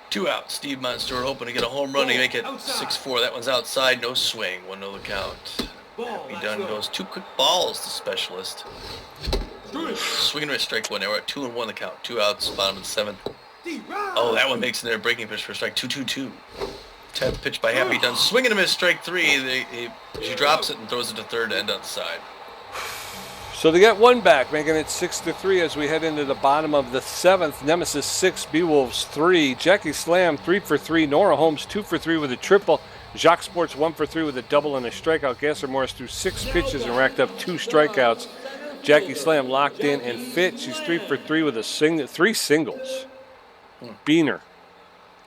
2 out. Steve Monstour hoping to get a home run to make it 6-4. That one's outside. No swing. 1-0 the count. Happy Dunn goes 2 quick balls to specialist. Swing and a miss, strike 1. They were at 2-1 the count. 2 outs, bottom of the 7th. Oh, that one makes it their breaking pitch for strike 2-2-2. 10th pitch by Happy Dunn. Swing and a miss, strike 3. She drops it and throws it to third to end on the side. So they get 1 back, making it 6-3 as we head into the bottom of the 7th. Nemesis 6, Beewolves 3. Jackie Slam 3 for 3. Nora Holmes 2 for 3 with a triple. Jacques Sports 1 for 3 with a double and a strikeout. Gasser Morris threw 6 pitches and racked up 2 strikeouts. Jackie Slam locked in and fit. She's 3 for 3 with 3 singles. Beaner.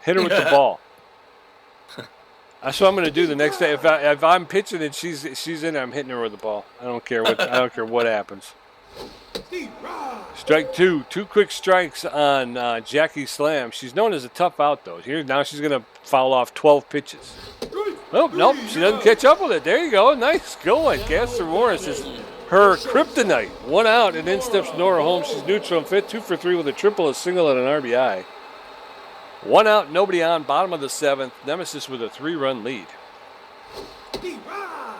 Hit her with the ball. That's what I'm going to do the next day. If I'm pitching and she's in, I'm hitting her with the ball. I don't care what happens. Strike 2. 2 quick strikes on Jackie Slam. She's known as a tough out though. Now she's going to foul off 12 pitches. Oh, nope, she doesn't catch up with it. There you go. Nice going. Gasser Morris is her kryptonite. 1 out, and in steps Nora Holmes. She's neutral and fit. 2 for 3 with a triple, a single, and an RBI. 1 out, nobody on, bottom of the 7th. Nemesis with a 3-run lead.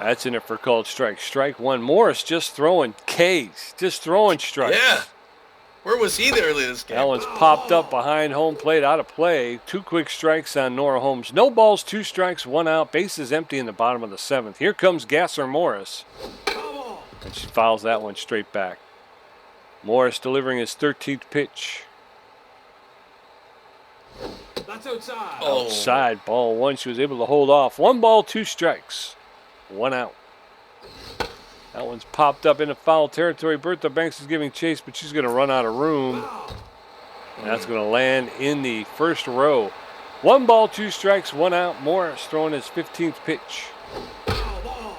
That's in it for called strike. Strike 1. Morris just throwing Ks, just throwing strikes. Yeah. Where was he there early this game? That one's popped up behind home plate, out of play. 2 quick strikes on Nora Holmes. No balls, 2 strikes, 1 out. Bases empty in the bottom of the 7th. Here comes Gasser Morris. And she fouls that one straight back. Morris delivering his 13th pitch. That's outside. Oh. Outside, ball one. She was able to hold off. 1 ball, 2 strikes. 1 out. That one's popped up into foul territory. Bertha Banks is giving chase, but she's going to run out of room. And that's going to land in the first row. 1 ball, 2 strikes, 1 out. Morris throwing his 15th pitch.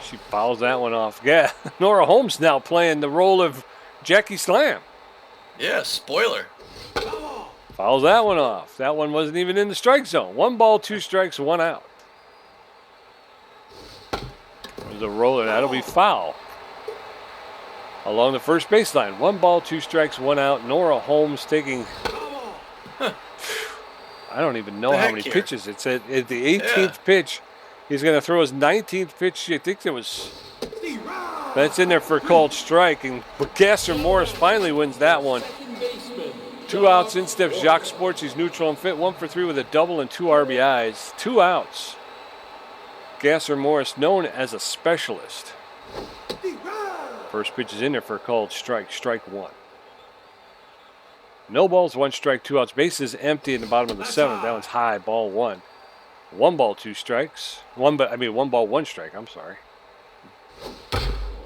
She fouls that one off. Yeah, Nora Holmes now playing the role of Jackie Slam. Yeah, spoiler. Fouls that one off. That one wasn't even in the strike zone. 1 ball, 2 strikes, 1 out. There's a roller. That'll be foul. Along the first baseline. 1 ball, 2 strikes, 1 out. Nora Holmes taking... I don't even know how many pitches. It's at the 18th pitch. He's going to throw his 19th pitch. I think it was... That's in there for a called strike. And Gasser Morris finally wins that one. 2 outs. In steps Jacques Sports. He's neutral and fit. 1 for 3 with a double and 2 RBIs. 2 outs. Gasser Morris, known as a specialist. First pitch is in there for a called strike. Strike 1. No balls, 1 strike, 2 outs. Bases empty in the bottom of the 7th. That one's high. Ball 1. 1 ball, 2 strikes. 1 ball, 1 strike. I'm sorry.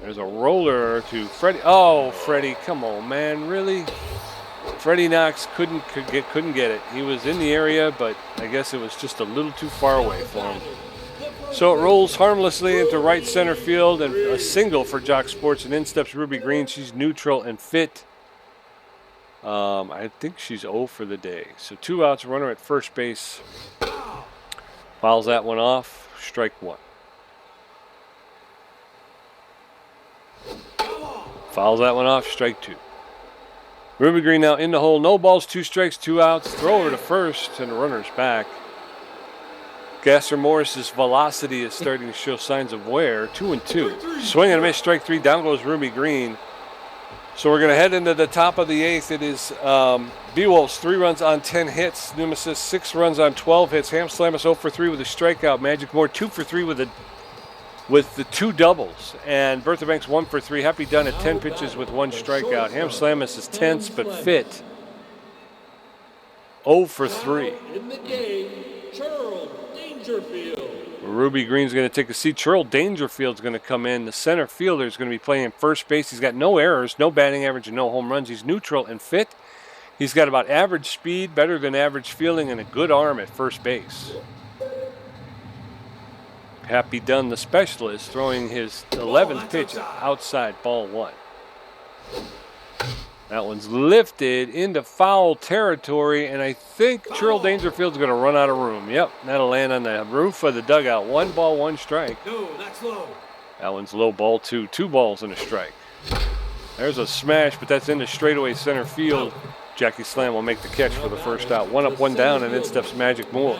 There's a roller to Freddie. Oh, Freddie, come on, man, really? Freddie Knox couldn't get it. He was in the area, but I guess it was just a little too far away for him. So it rolls harmlessly into right center field, and a single for Jock Sports. And in steps Ruby Green. She's neutral and fit. I think she's 0 for the day. So 2 outs, runner at first base. Fouls that one off. Strike 1. Fouls that one off. Strike 2. Ruby Green now in the hole. No balls, 2 strikes, 2 outs. Throw over to first, and the runner's back. Gasser Morris's velocity is starting to show signs of wear. 2-2. Swing and a miss. Strike 3. Down goes Ruby Green. So we're going to head into the top of the 8th. It is Beewolves 3 runs on 10 hits. Nemesis 6 runs on 12 hits. Ham Slamus 0 for 3 with a strikeout. Magic Moore 2 for 3 with the 2 doubles. And Bertha Banks 1 for 3. Happy done at 10 pitches with 1 strikeout. Ham Slamus is tense but fit. 0 for 3. In the game, Charles Dangerfield. Ruby Green's going to take a seat. Churl Dangerfield's going to come in. The center fielder is going to be playing first base. He's got no errors, no batting average, and no home runs. He's neutral and fit. He's got about average speed, better than average fielding, and a good arm at first base. Happy Dunn, the specialist, throwing his 11th pitch outside, ball 1. That one's lifted into foul territory, and I think Churl Dangerfield's going to run out of room. Yep, that'll land on the roof of the dugout. 1 ball, 1 strike. No, that's low. That one's low, ball 2. 2 balls and a strike. There's a smash, but that's into straightaway center field. Jackie Slam will make the catch for the first out. 1 up, 1 down, and in steps Magic Moore.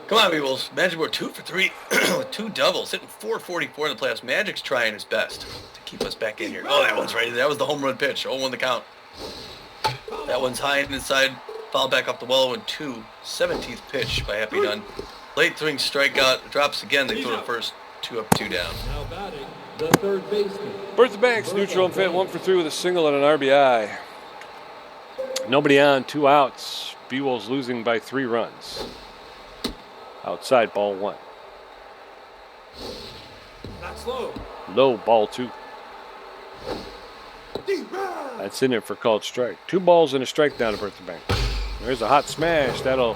Come on, Beewolves. Magic Moore 2 for 3 with 2 doubles, hitting .444 in the playoffs. Magic's trying his best to keep us back in here. Oh, that one's right. That was the home run pitch. 0-1 the count. That one's high and inside. Foul back off the wall. 1-2. 17th pitch by Happy Dunn. Late swing strikeout. Drops again. They throw the first. 2 up, 2 down. Now batting, the third baseman. Bertha Banks, neutral and fit. 1 for 3 with a single and an RBI. Nobody on. 2 outs. Beewolves losing by 3 runs. Outside, ball 1. That's low. Low, ball 2. That's in there for called strike. 2 balls and a strike down to Bertha Banks. There's a hot smash. That'll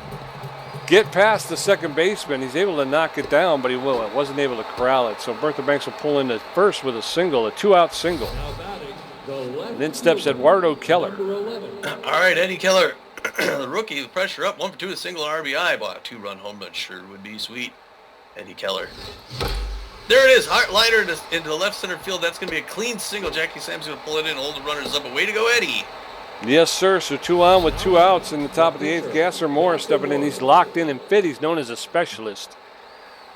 get past the second baseman. He's able to knock it down, but he wasn't able to corral it. So Bertha Banks will pull into first with a single, a 2-out single. Now batting, the left. And then steps Eduardo Keller. Number 11. All right, Eddie Keller. The rookie, the pressure up, 1 for 2, a single RBI. Boy, a 2-run home run sure would be sweet. Eddie Keller. There it is, hard liner into the left center field. That's going to be a clean single. Jackie Sam's going to pull it in, hold the runners up. A way to go, Eddie. Yes, sir. So 2 on with 2 outs in the top of the 8th. Gasser Morris stepping in. He's locked in and fit. He's known as a specialist.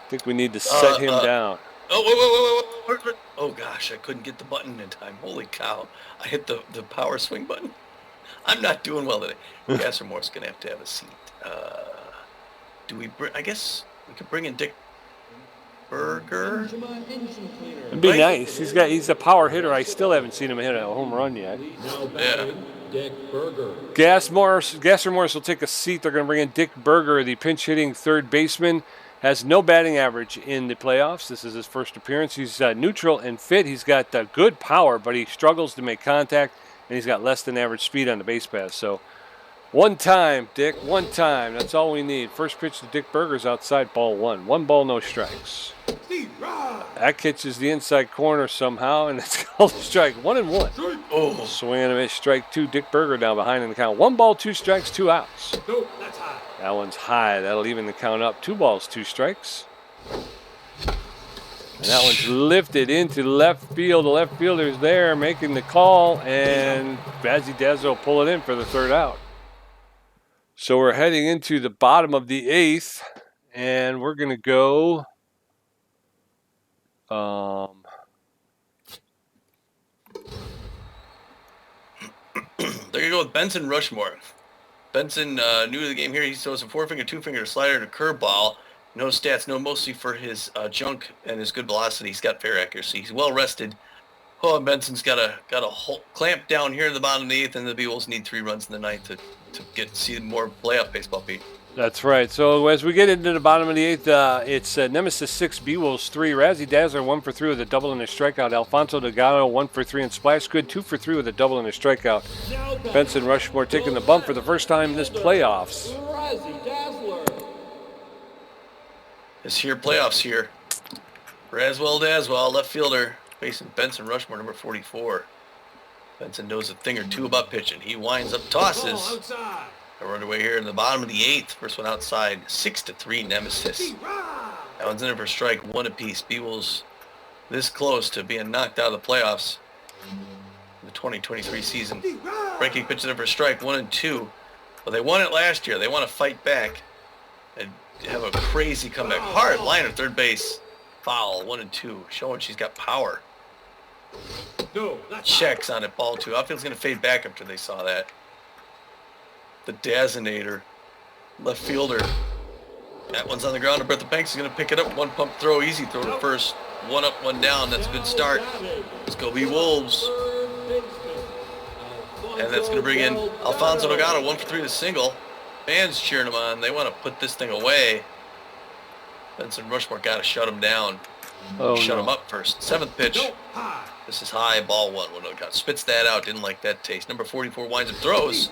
I think we need to set him down. Oh, oh, gosh, I couldn't get the button in time. Holy cow. I hit the power swing button. I'm not doing well today. Gasser Morris going to have a seat. Do we bring, I guess we could bring in Dick Berger. It'd be nice. He's a power hitter. I still haven't seen him hit a home run yet. Now batting, Dick Berger. Gasser Morris will take a seat. They're going to bring in Dick Berger, the pinch-hitting third baseman. Has no batting average in the playoffs. This is his first appearance. He's neutral and fit. He's got good power, but he struggles to make contact, and he's got less than average speed on the base pass. So one time, Dick, one time. That's all we need. First pitch to Dick Berger's outside, ball one. One ball, no strikes. That catches the inside corner somehow, and it's called a strike. 1-1. Oh, Swing and a miss. Strike two. Dick Berger down behind in the count. 1 ball, 2 strikes, 2 outs. No, that's high. That one's high. That'll even the count up. 2 balls, 2 strikes. And that one's lifted into left field. The left fielder's there making the call, and Bazzy Dazzle will pull it in for the 3rd out. So we're heading into the bottom of the 8th, and we're going to go... They're going to go with Benson Rushmore. Benson, new to the game here, he throws a 4-finger, 2-finger slider and a curveball. No stats, no mostly for his junk and his good velocity. He's got fair accuracy. He's well rested. Oh, and Benson's got a clamp down here in the bottom of the 8th, and the Beewolves need 3 runs in the 9th to see more playoff baseball, Pete. That's right. So as we get into the bottom of the 8th, it's Nemesis 6, Beewolves 3. Razzie Dazzler 1 for 3 with a double and a strikeout. Alfonso Delgado 1 for 3 and Splash Good 2 for 3 with a double and a strikeout. Benson Rushmore taking the bump for the first time in this playoffs. Razzie Dazzler. This here playoffs here. Daswell, left fielder, facing Benson Rushmore, number 44. Benson knows a thing or two about pitching. He winds up tosses. Outside. We're underway here in the bottom of the 8th. First one outside, 6-3 Nemesis. That one's in for strike, 1 apiece. Beewolves this close to being knocked out of the playoffs in the 2023 season. Breaking pitch in for strike, 1-2. Well, they won it last year. They want to fight back and have a crazy comeback. Hard liner, third base. Foul, 1-2. Showing she's got power. No, that's Checks on it, ball 2. Outfield's going to fade back after they saw that. The Dazinator, left fielder. That one's on the ground. Bertha Banks is going to pick it up. 1 pump throw, easy throw to first. 1 up, 1 down. That's a good start. Let's go Beewolves. And that's going to bring in Alfonso Delgado, 1 for 3 to single. Fans cheering him on. They want to put this thing away. Benson Rushmore got to shut him down. Shut him up first. 7th pitch. This is high, ball 1. Spits that out. Didn't like that taste. Number 44 winds up, throws.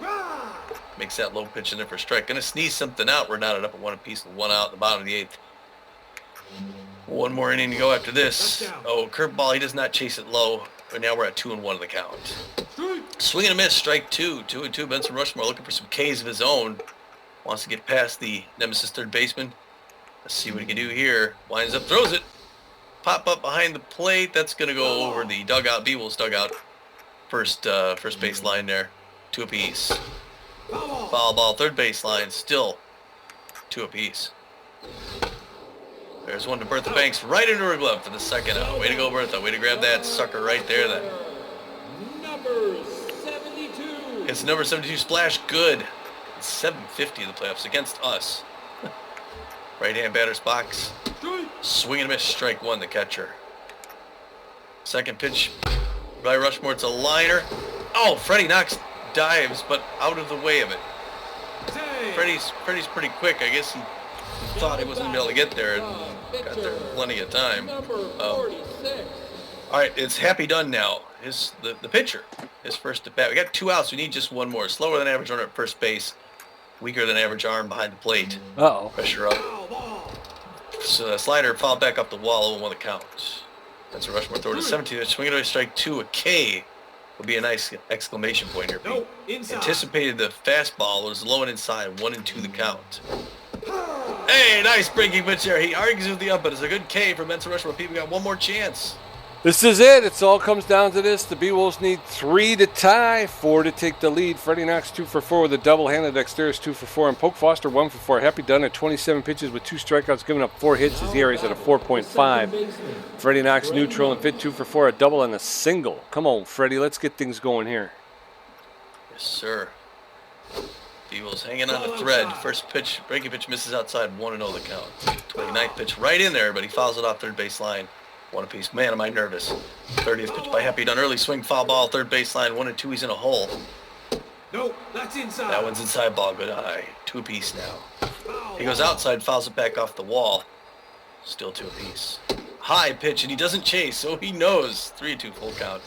Makes that low pitch in there for strike. Gonna sneeze something out. We're knotted up at 1 apiece and 1 out in the bottom of the 8th. 1 more inning to go after this. Oh, curveball. He does not chase it low. But now we're at 2-1 in the count. Swing and a miss. Strike 2. 2-2. Benson Rushmore looking for some Ks of his own. Wants to get past the Nemesis third baseman. Let's see what he can do here. Winds up, throws it. Pop up behind the plate. That's gonna go over the dugout. Beewolves dugout. First base line there. 2 apiece. Foul ball, third base line, still 2 apiece. There's one to Bertha Banks, right into her glove for the 2nd out. Way to go, Bertha. Way to grab that sucker right there then. Number 72. It's number 72, Splash Good. It's 750 in the playoffs against us. Right-hand batter's box. Swing and a miss, strike 1, the catcher. 2nd pitch by Rushmore, it's a liner. Oh, Freddie Knox dives, but out of the way of it. Freddie's pretty quick. I guess he thought he wasn't going to be able to get there and got there in plenty of time. All right, it's Happy Dunn now. The pitcher, his first at bat. We got 2 outs. We need just 1 more. Slower than average runner at first base. Weaker than average arm behind the plate. Pressure up. So the slider fouled back up the wall, 0-1 the count. That's a Rushmore throw to 17. Swinging away strike 2, a K. Would be a nice exclamation point here, Pete. Anticipated the fastball was low and inside, 1-2 the count. Hey, nice breaking pitch there. He argues with the up, but it's a good K for Benson Rushmore. People got 1 more chance. This is it. It all comes down to this. The Beewolves need 3 to tie, 4 to take the lead. Freddie Knox 2 for 4 with a double. Hannah Dexter's 2 for 4. And Poke Foster 1 for 4. Happy Dunn at 27 pitches with 2 strikeouts, giving up 4 hits. His ERA is at a 4.5. Freddie Knox neutral and fit 2 for 4. A double and a single. Come on, Freddie. Let's get things going here. Yes, sir. Beewolves hanging on a thread. First pitch, breaking pitch misses outside. 1-0 the count. 29th pitch right in there, but he fouls it off third base line. 1 apiece. Man, am I nervous. 30th pitch by Happy Dunn. Early swing, foul ball, third baseline. 1-2. He's in a hole. No, that's inside. That one's inside, ball good eye. 2 apiece now. He goes outside, fouls it back off the wall. Still 2 apiece. High pitch, and he doesn't chase, so he knows. 3-2 full count.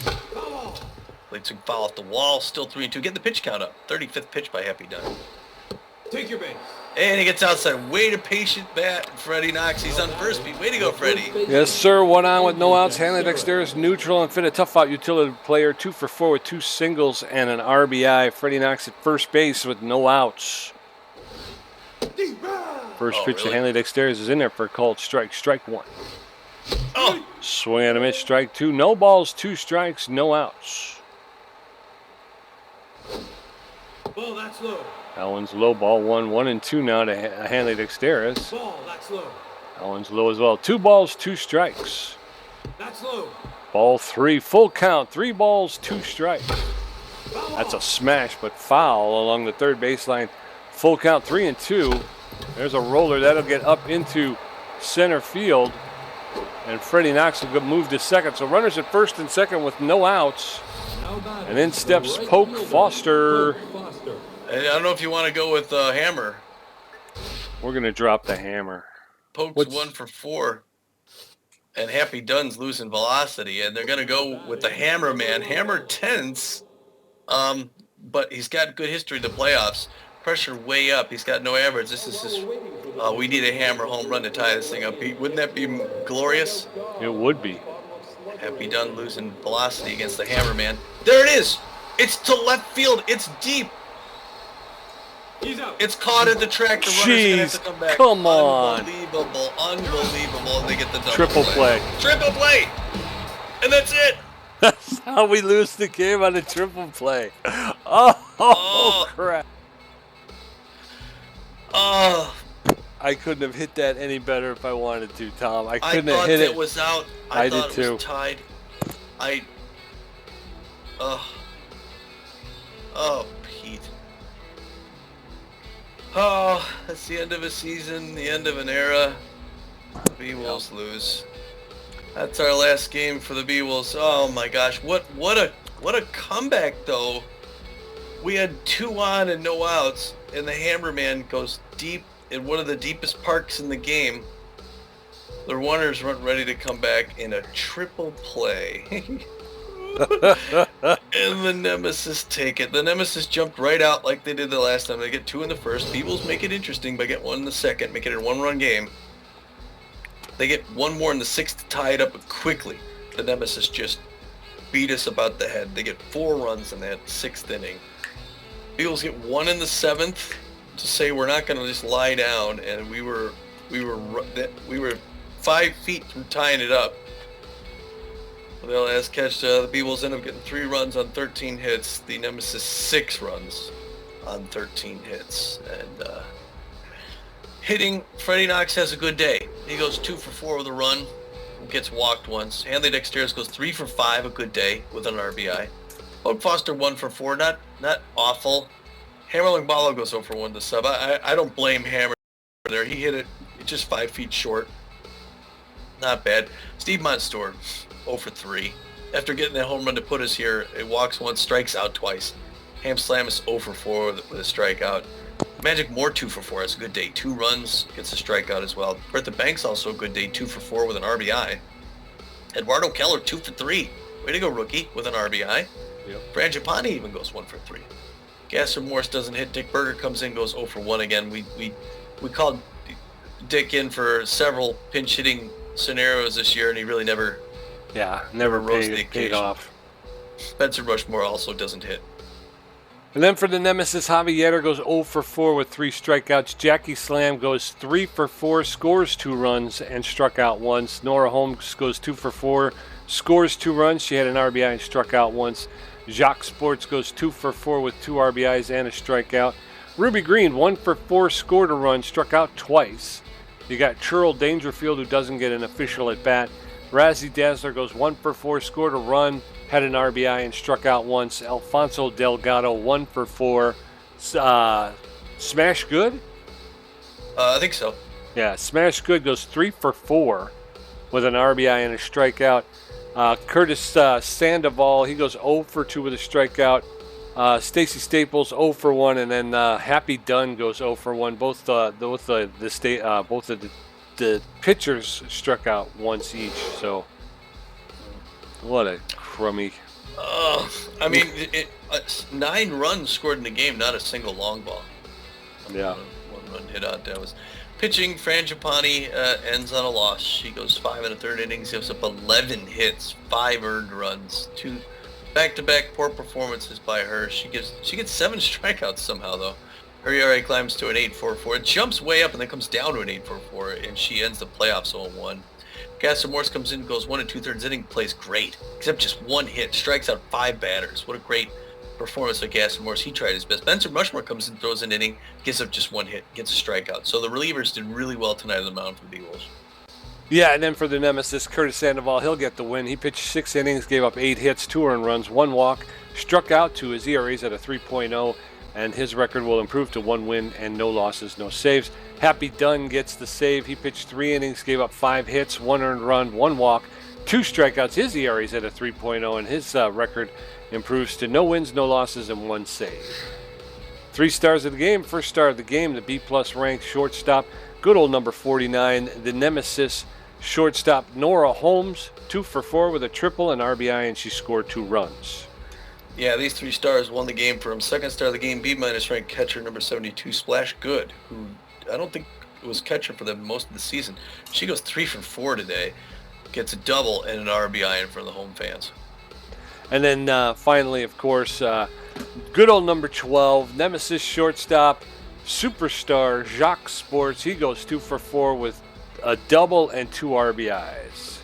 Late swing foul off the wall, still 3-2. Get the pitch count up. 35th pitch by Happy Dunn. Take your base. And he gets outside. Way to patient bat. Freddie Knox. He's on first beat. Way to go, Freddie. Yes, sir. 1 on with no outs. Hanley Dexterous neutral and fit a tough out utility player. 2 for 4 with 2 singles and an RBI. Freddie Knox at first base with no outs. First pitch to Hanley Dexterous is in there for a called strike. Strike 1. Oh! Swing and a miss. Strike 2. No balls, 2 strikes, no outs. Ball, that's low. That one's low. Ball 1. 1-2 now to Hanley Dexterous. Ball, that's low. That one's low as well. 2 balls, 2 strikes. That's low. Ball 3. Full count. 3 balls, 2 strikes. That's a smash, but foul along the third baseline. Full count. 3-2. There's a roller that'll get up into center field, and Freddie Knox will move to second. So runners at first and second with no outs. And then steps Poke Foster. I don't know if you want to go with Hammer. We're going to drop the hammer. Poke's 1 for 4. And Happy Dunn's losing velocity. And they're going to go with the Hammer man. Hammer tense, but he's got good history in the playoffs. Pressure way up. He's got no average. This is his, we need a hammer home run to tie this thing up. Wouldn't that be glorious? It would be. Happy Dunn losing velocity against the Hammer man. There it is. It's to left field. It's deep. He's out. It's caught at the track. The runner's going to have to come back. Come on. Unbelievable. Unbelievable. And they get the double Triple play. Triple play. And that's it. That's how we lose the game on a triple play. Oh. Crap. Oh. I couldn't have hit that any better if I wanted to, Tom. I couldn't I have hit it. thought it was out. I did thought it too. was tied. Oh, Pete. Oh, that's the end of a season, the end of an era. The Beewolves lose. That's our last game for the Beewolves. Oh my gosh, what a comeback though. We had 2 on and no outs, and the Hammerman goes deep in one of the deepest parks in the game. The runners weren't ready to come back in a triple play. And the Nemesis take it. The Nemesis jumped right out like they did the last time. They get 2 in the first. Beewolves make it interesting by getting 1 in the second, make it a 1-run game. They get 1 more in the 6th to tie it up quickly. The Nemesis just beat us about the head. They get 4 runs in that 6th inning. Beewolves get 1 in the 7th to say we're not going to just lie down, and we were 5 feet from tying it up. The last catch, the Beewolves end up getting 3 runs on 13 hits. The Nemesis 6 runs on 13 hits. And hitting, Freddie Knox has a good day. He goes 2 for 4 with a run, gets walked once. Hanley Dexterous goes 3 for 5, a good day with an RBI. Poke Foster 1 for 4, not awful. Hammer Langbalo goes 0 for 1 to sub. I don't blame Hammer there. He hit it just 5 feet short. Not bad. Steve Monstour 0 for 3. After getting that home run to put us here, it walks once, strikes out twice. Ham Slam is 0 for 4 with a strikeout. Magic Moore 2 for 4, has a good day. 2 runs, gets a strikeout as well. Bertha Banks also a good day, 2 for 4 with an RBI. Eduardo Keller 2 for 3. Way to go, rookie, with an RBI. Yep. Frangipani even goes 1 for 3. Gasser Morse doesn't hit. Dick Berger comes in, goes 0 for 1 again. We called Dick in for several pinch hitting scenarios this year, and he really never rose the paid occasion. off. Spencer Rushmore also doesn't hit. And then for the Nemesis, Javi Yetter goes 0 for 4 with 3 strikeouts. Jackie Slam goes 3 for 4, scores 2 runs, and struck out once. Nora Holmes goes 2 for 4, scores 2 runs. She had an RBI and struck out once. Jacques Sports goes 2 for 4 with 2 RBIs and a strikeout. Ruby Green, 1 for 4, scored a run, struck out twice. You got Churl Dangerfield, who doesn't get an official at bat. Razzie Dazzler goes 1 for 4, scored a run, had an RBI and struck out once. Alfonso Delgado 1 for 4. Smash Good? I think so. Yeah, Smash Good goes 3 for 4 with an RBI and a strikeout. Curtis Sandoval, he goes 0 for 2 with a strikeout. Stacy Staples 0 for 1, and then Happy Dunn goes 0 for 1. Both of the pitchers struck out once each. So what a crummy. I mean, 9 runs scored in the game, not a single long ball. Yeah. One run hit out. That was pitching. Frangipani ends on a loss. She goes 5 1/3 innings, gives up 11 hits, 5 earned runs, 2 back-to-back poor performances by her. She gets 7 strikeouts somehow though. Her ERA climbs to an 8.44. It jumps way up and then comes down to an 8.44, and she ends the playoffs 0-1. Gaston Morse comes in, goes 1 2/3 inning, plays great, except just 1 hit, strikes out 5 batters. What a great performance by Gaston Morse. He tried his best. Spencer Mushmore comes in, throws an inning, gives up just 1 hit, gets a strikeout. So the relievers did really well tonight on the mound for the Beewolves. Yeah, and then for the Nemesis, Curtis Sandoval, he'll get the win. He pitched 6 innings, gave up 8 hits, 2 earned runs, 1 walk, struck out to his ERA's at a 3.0, and his record will improve to 1 win and no losses, no saves. Happy Dunn gets the save. He pitched 3 innings, gave up 5 hits, 1 earned run, 1 walk, 2 strikeouts. His ERA's at a 3.0, and his record improves to no wins, no losses, and 1 save. 3 stars of the game. First star of the game, the B-plus ranked shortstop, good old number 49, the Nemesis shortstop, Nora Holmes, 2 for 4 with a triple and RBI, and she scored 2 runs. Yeah, these 3 stars won the game for him. Second star of the game, B-minus ranked catcher number 72, Splash Good, who I don't think was catcher for them most of the season. She goes 3 for 4 today, gets a double and an RBI in front of the home fans. And then finally, of course, good old number 12, Nemesis shortstop, superstar Jacques Sports. He goes 2 for 4 with a double and 2 RBIs.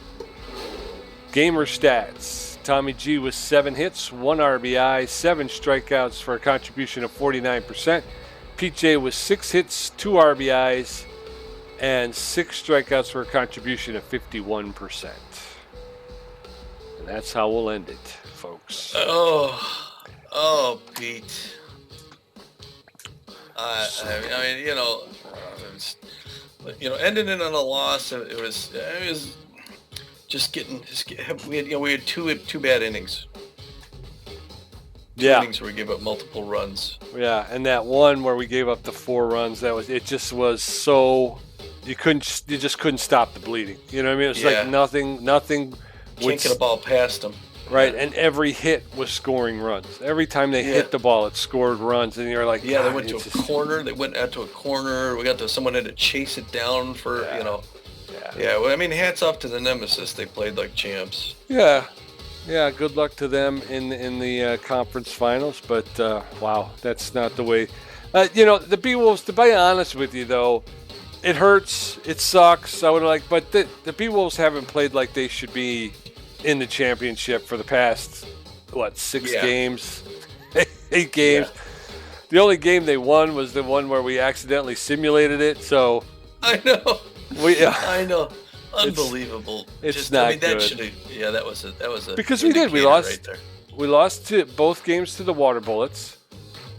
Gamer stats. Tommy G with 7 hits, 1 RBI, 7 strikeouts for a contribution of 49%. Pete J with 6 hits, 2 RBIs, and 6 strikeouts for a contribution of 51%. And that's how we'll end it, folks. Oh, Pete. I mean, ending it on a loss. It was we had two bad innings. Yeah. Innings where we gave up multiple runs. Yeah, and that one where we gave up the 4 runs, it just was so you just couldn't stop the bleeding. You know what I mean? It was like nothing Can't get a ball past them. Right, and every hit was scoring runs. Every time they hit the ball, it scored runs, and you're like, they went to a corner. They went out to a corner. Someone had to chase it down for, Yeah, well, I mean, hats off to the Nemesis. They played like champs. Yeah, good luck to them in the conference finals, but wow, that's not the way. The Beewolves, to be honest with you, though, it hurts. It sucks. I would but the Beewolves haven't played like they should be in the championship for the past 6 games, 8 games. Yeah. The only game they won was the one where we accidentally simulated it. So I know. I know. Unbelievable. It's not good. That was a because we did. We lost. Right there. We lost to both games to the Water Bullets.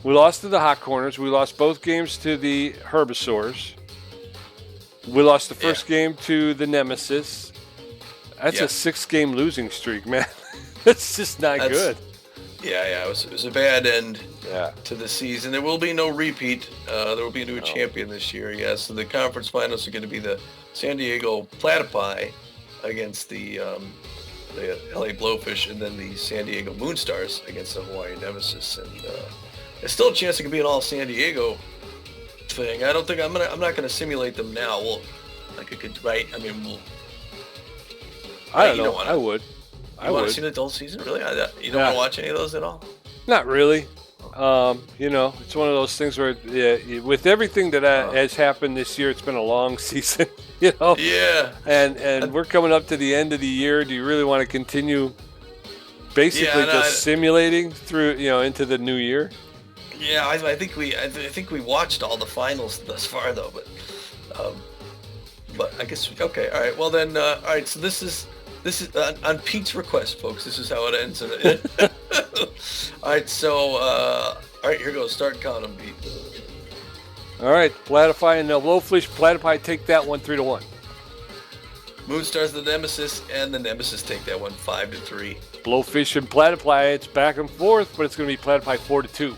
We lost to the Hot Corners. We lost both games to the Herbisaurs. We lost the first game to the Nemesis. That's a 6-game losing streak, man. That's just not good. Yeah, it was a bad end to the season. There will be no repeat. There will be a new champion this year, yes. So the conference finals are going to be the San Diego Platypi against the LA Blowfish, and then the San Diego Moonstars against the Hawaii Nemesis. And there's still a chance it could be an all San Diego thing. I don't think I'm not going to simulate them now. Well, like it could, right? I mean, I don't know. I would. You want to see the whole season? Really? You don't want to watch any of those at all? Not really. It's one of those things where, with everything that has happened this year, it's been a long season. Yeah. And we're coming up to the end of the year. Do you really want to continue, basically just simulating through, into the new year? Yeah, I think we watched all the finals thus far though, but I guess okay. All right. Well then, all right. So this is on Pete's request, folks. This is how it ends. All right. So all right, here goes. Start counting, Pete. All right, Platypi and Blowfish. Platypi take that one 3-1. Moonstars the Nemesis, and the Nemesis take that one 5-3. Blowfish and Platypi, it's back and forth, but it's going to be Platypi 4-2.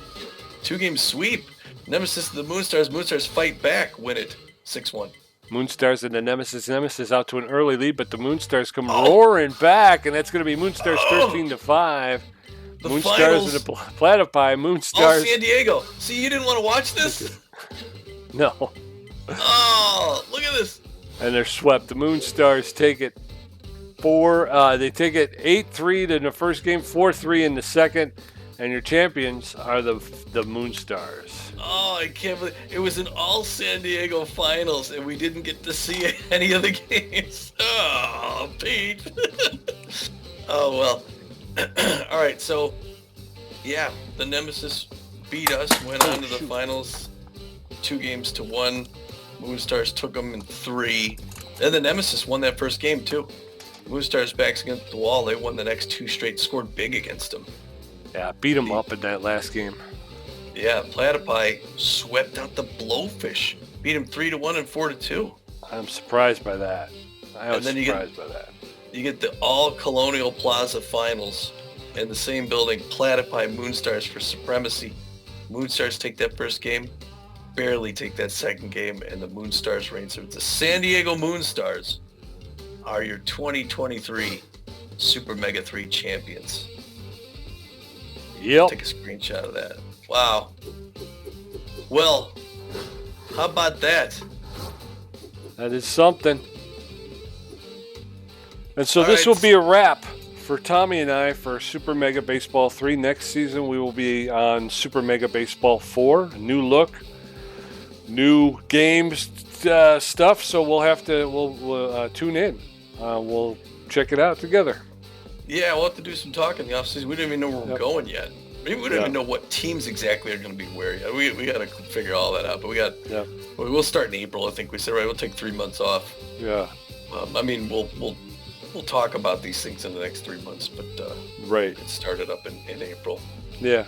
2-game sweep. Nemesis the Moonstars. Moonstars fight back, win it 6-1. Moonstars and the Nemesis out to an early lead, but the Moonstars come roaring back, and that's going to be Moonstars 13-5. The Moonstars finals. and the Platypi. Moonstars. San Diego. See, you didn't want to watch this? No. Oh, look at this. And they're swept. The Moonstars take it 8-3 in the first game, 4-3 in the second, and your champions are the Moonstars. Oh, I can't believe it was an all San Diego finals, and we didn't get to see any of the games. Oh, Pete. Oh, well. All right, so, yeah, the Nemesis beat us, went on to the finals 2-1. Moonstars took them in 3. And the Nemesis won that first game, too. Moonstars backs against the wall. They won the next 2 straight, scored big against them. Yeah, beat them up in that last game. Yeah, Platypi swept out the Blowfish. Beat him 3-1 and 4-2. I'm surprised by that. I was surprised by that. You get the all Colonial Plaza finals in the same building. Platypi Moonstars for supremacy. Moonstars take that first game, barely take that second game, and the Moonstars reign. So the San Diego Moonstars are your 2023 Super Mega 3 champions. Yep. Take a screenshot of that. Wow. Well, how about that? That is something. And so All this right. will be a wrap for Tommy and I for Super Mega Baseball 3. Next season we will be on Super Mega Baseball 4. A new look, new games stuff. So we'll tune in. We'll check it out together. Yeah, we'll have to do some talking in the offseason. We don't even know where we're going yet. Maybe we don't even know what teams exactly are going to be where yet. We got to figure all that out. But we'll start in April. I think we said, right? We'll take 3 months off. Yeah. I mean, we'll talk about these things in the next 3 months, but right. It started up in April. Yeah.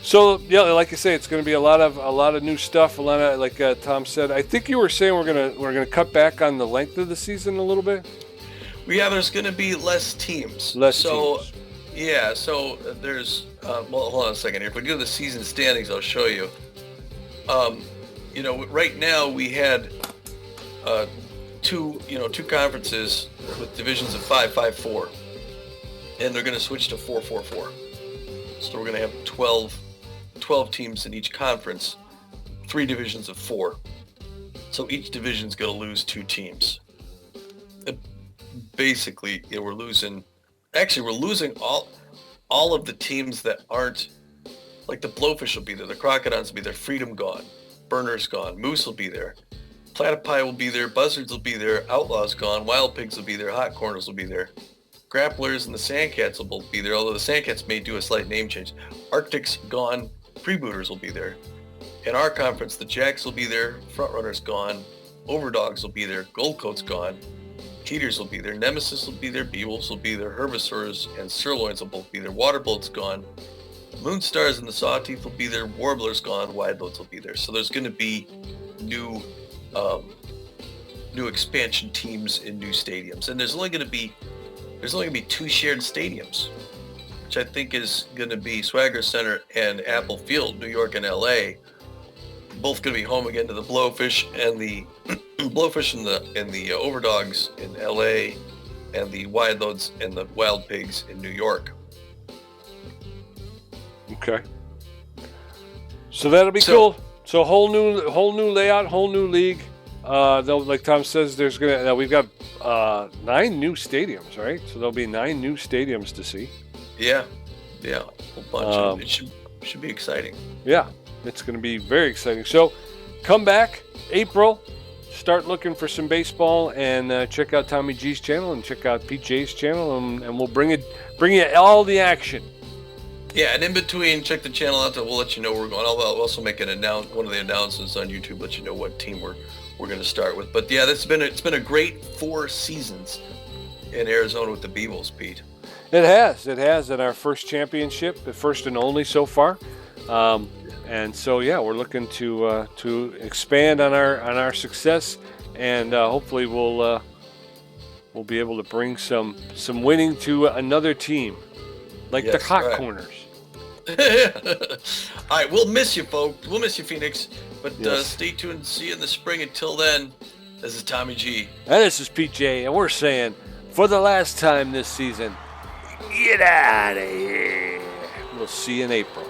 So yeah, like I say, it's going to be a lot of new stuff. A lot of, like Tom said. I think you were saying we're gonna cut back on the length of the season a little bit. Yeah, there's going to be less teams. Teams. Yeah, so there's well, hold on a second here. If we do the season standings, I'll show you. Right now we had two conferences with divisions of 5-5-4, and they're going to switch to 4-4-4. So we're going to have 12 teams in each conference, 3 divisions of 4. So each division's going to lose 2 teams. Basically, we're losing all of the teams that aren't, like the Blowfish will be there, the Crocodons will be there, Freedom gone, Burner's gone, Moose will be there, Platypi will be there, Buzzards will be there, Outlaws gone, Wild Pigs will be there, Hot Corners will be there, Grapplers and the Sandcats will both be there, although the Sandcats may do a slight name change. Arctic's gone, Freebooters will be there. In our conference, the Jacks will be there, Frontrunner's gone, Overdogs will be there, Goldcoat's gone, Heaters will be there, Nemesis will be there, Beewolves will be there, Herbivores and Sirloins will both be there, Waterbolt's gone, Moonstars and the Sawteeth will be there, Warbler's gone, Wideloads will be there. So there's going to be new expansion teams in new stadiums, and there's only going to be 2 shared stadiums, which I think is going to be Swagger Center and Apple Field, New York and LA. Both going to be home again to the Blowfish and the Blowfish and the Overdogs in LA, and the Wideloads and the Wild Pigs in New York. Okay. So that'll be cool. So whole new layout, whole new league. Though, like Tom says, we've got 9 new stadiums, right? So there'll be 9 new stadiums to see. Yeah, a whole bunch of them. It should be exciting. Yeah, it's going to be very exciting. So come back April, start looking for some baseball, and check out Tommy G's channel and check out Pete J's channel, and we'll bring you all the action. Yeah, and in between, check the channel out. We'll let you know where we're going. I'll also make one of the announcements on YouTube, let you know what team we're going to start with. But yeah, it's been a great 4 seasons in Arizona with the Beewolves, Pete. It has, in our first championship, the first and only so far. And so yeah, we're looking to expand on our success, and hopefully we'll we'll be able to bring some winning to another team, like the Yes, Hot right. Corners. All right, we'll miss you, folks. We'll miss you, Phoenix. But Yes. stay tuned. See you in the spring. Until then, this is Tommy G. And this is PJ, and we're saying, for the last time this season, get out of here. We'll see you in April.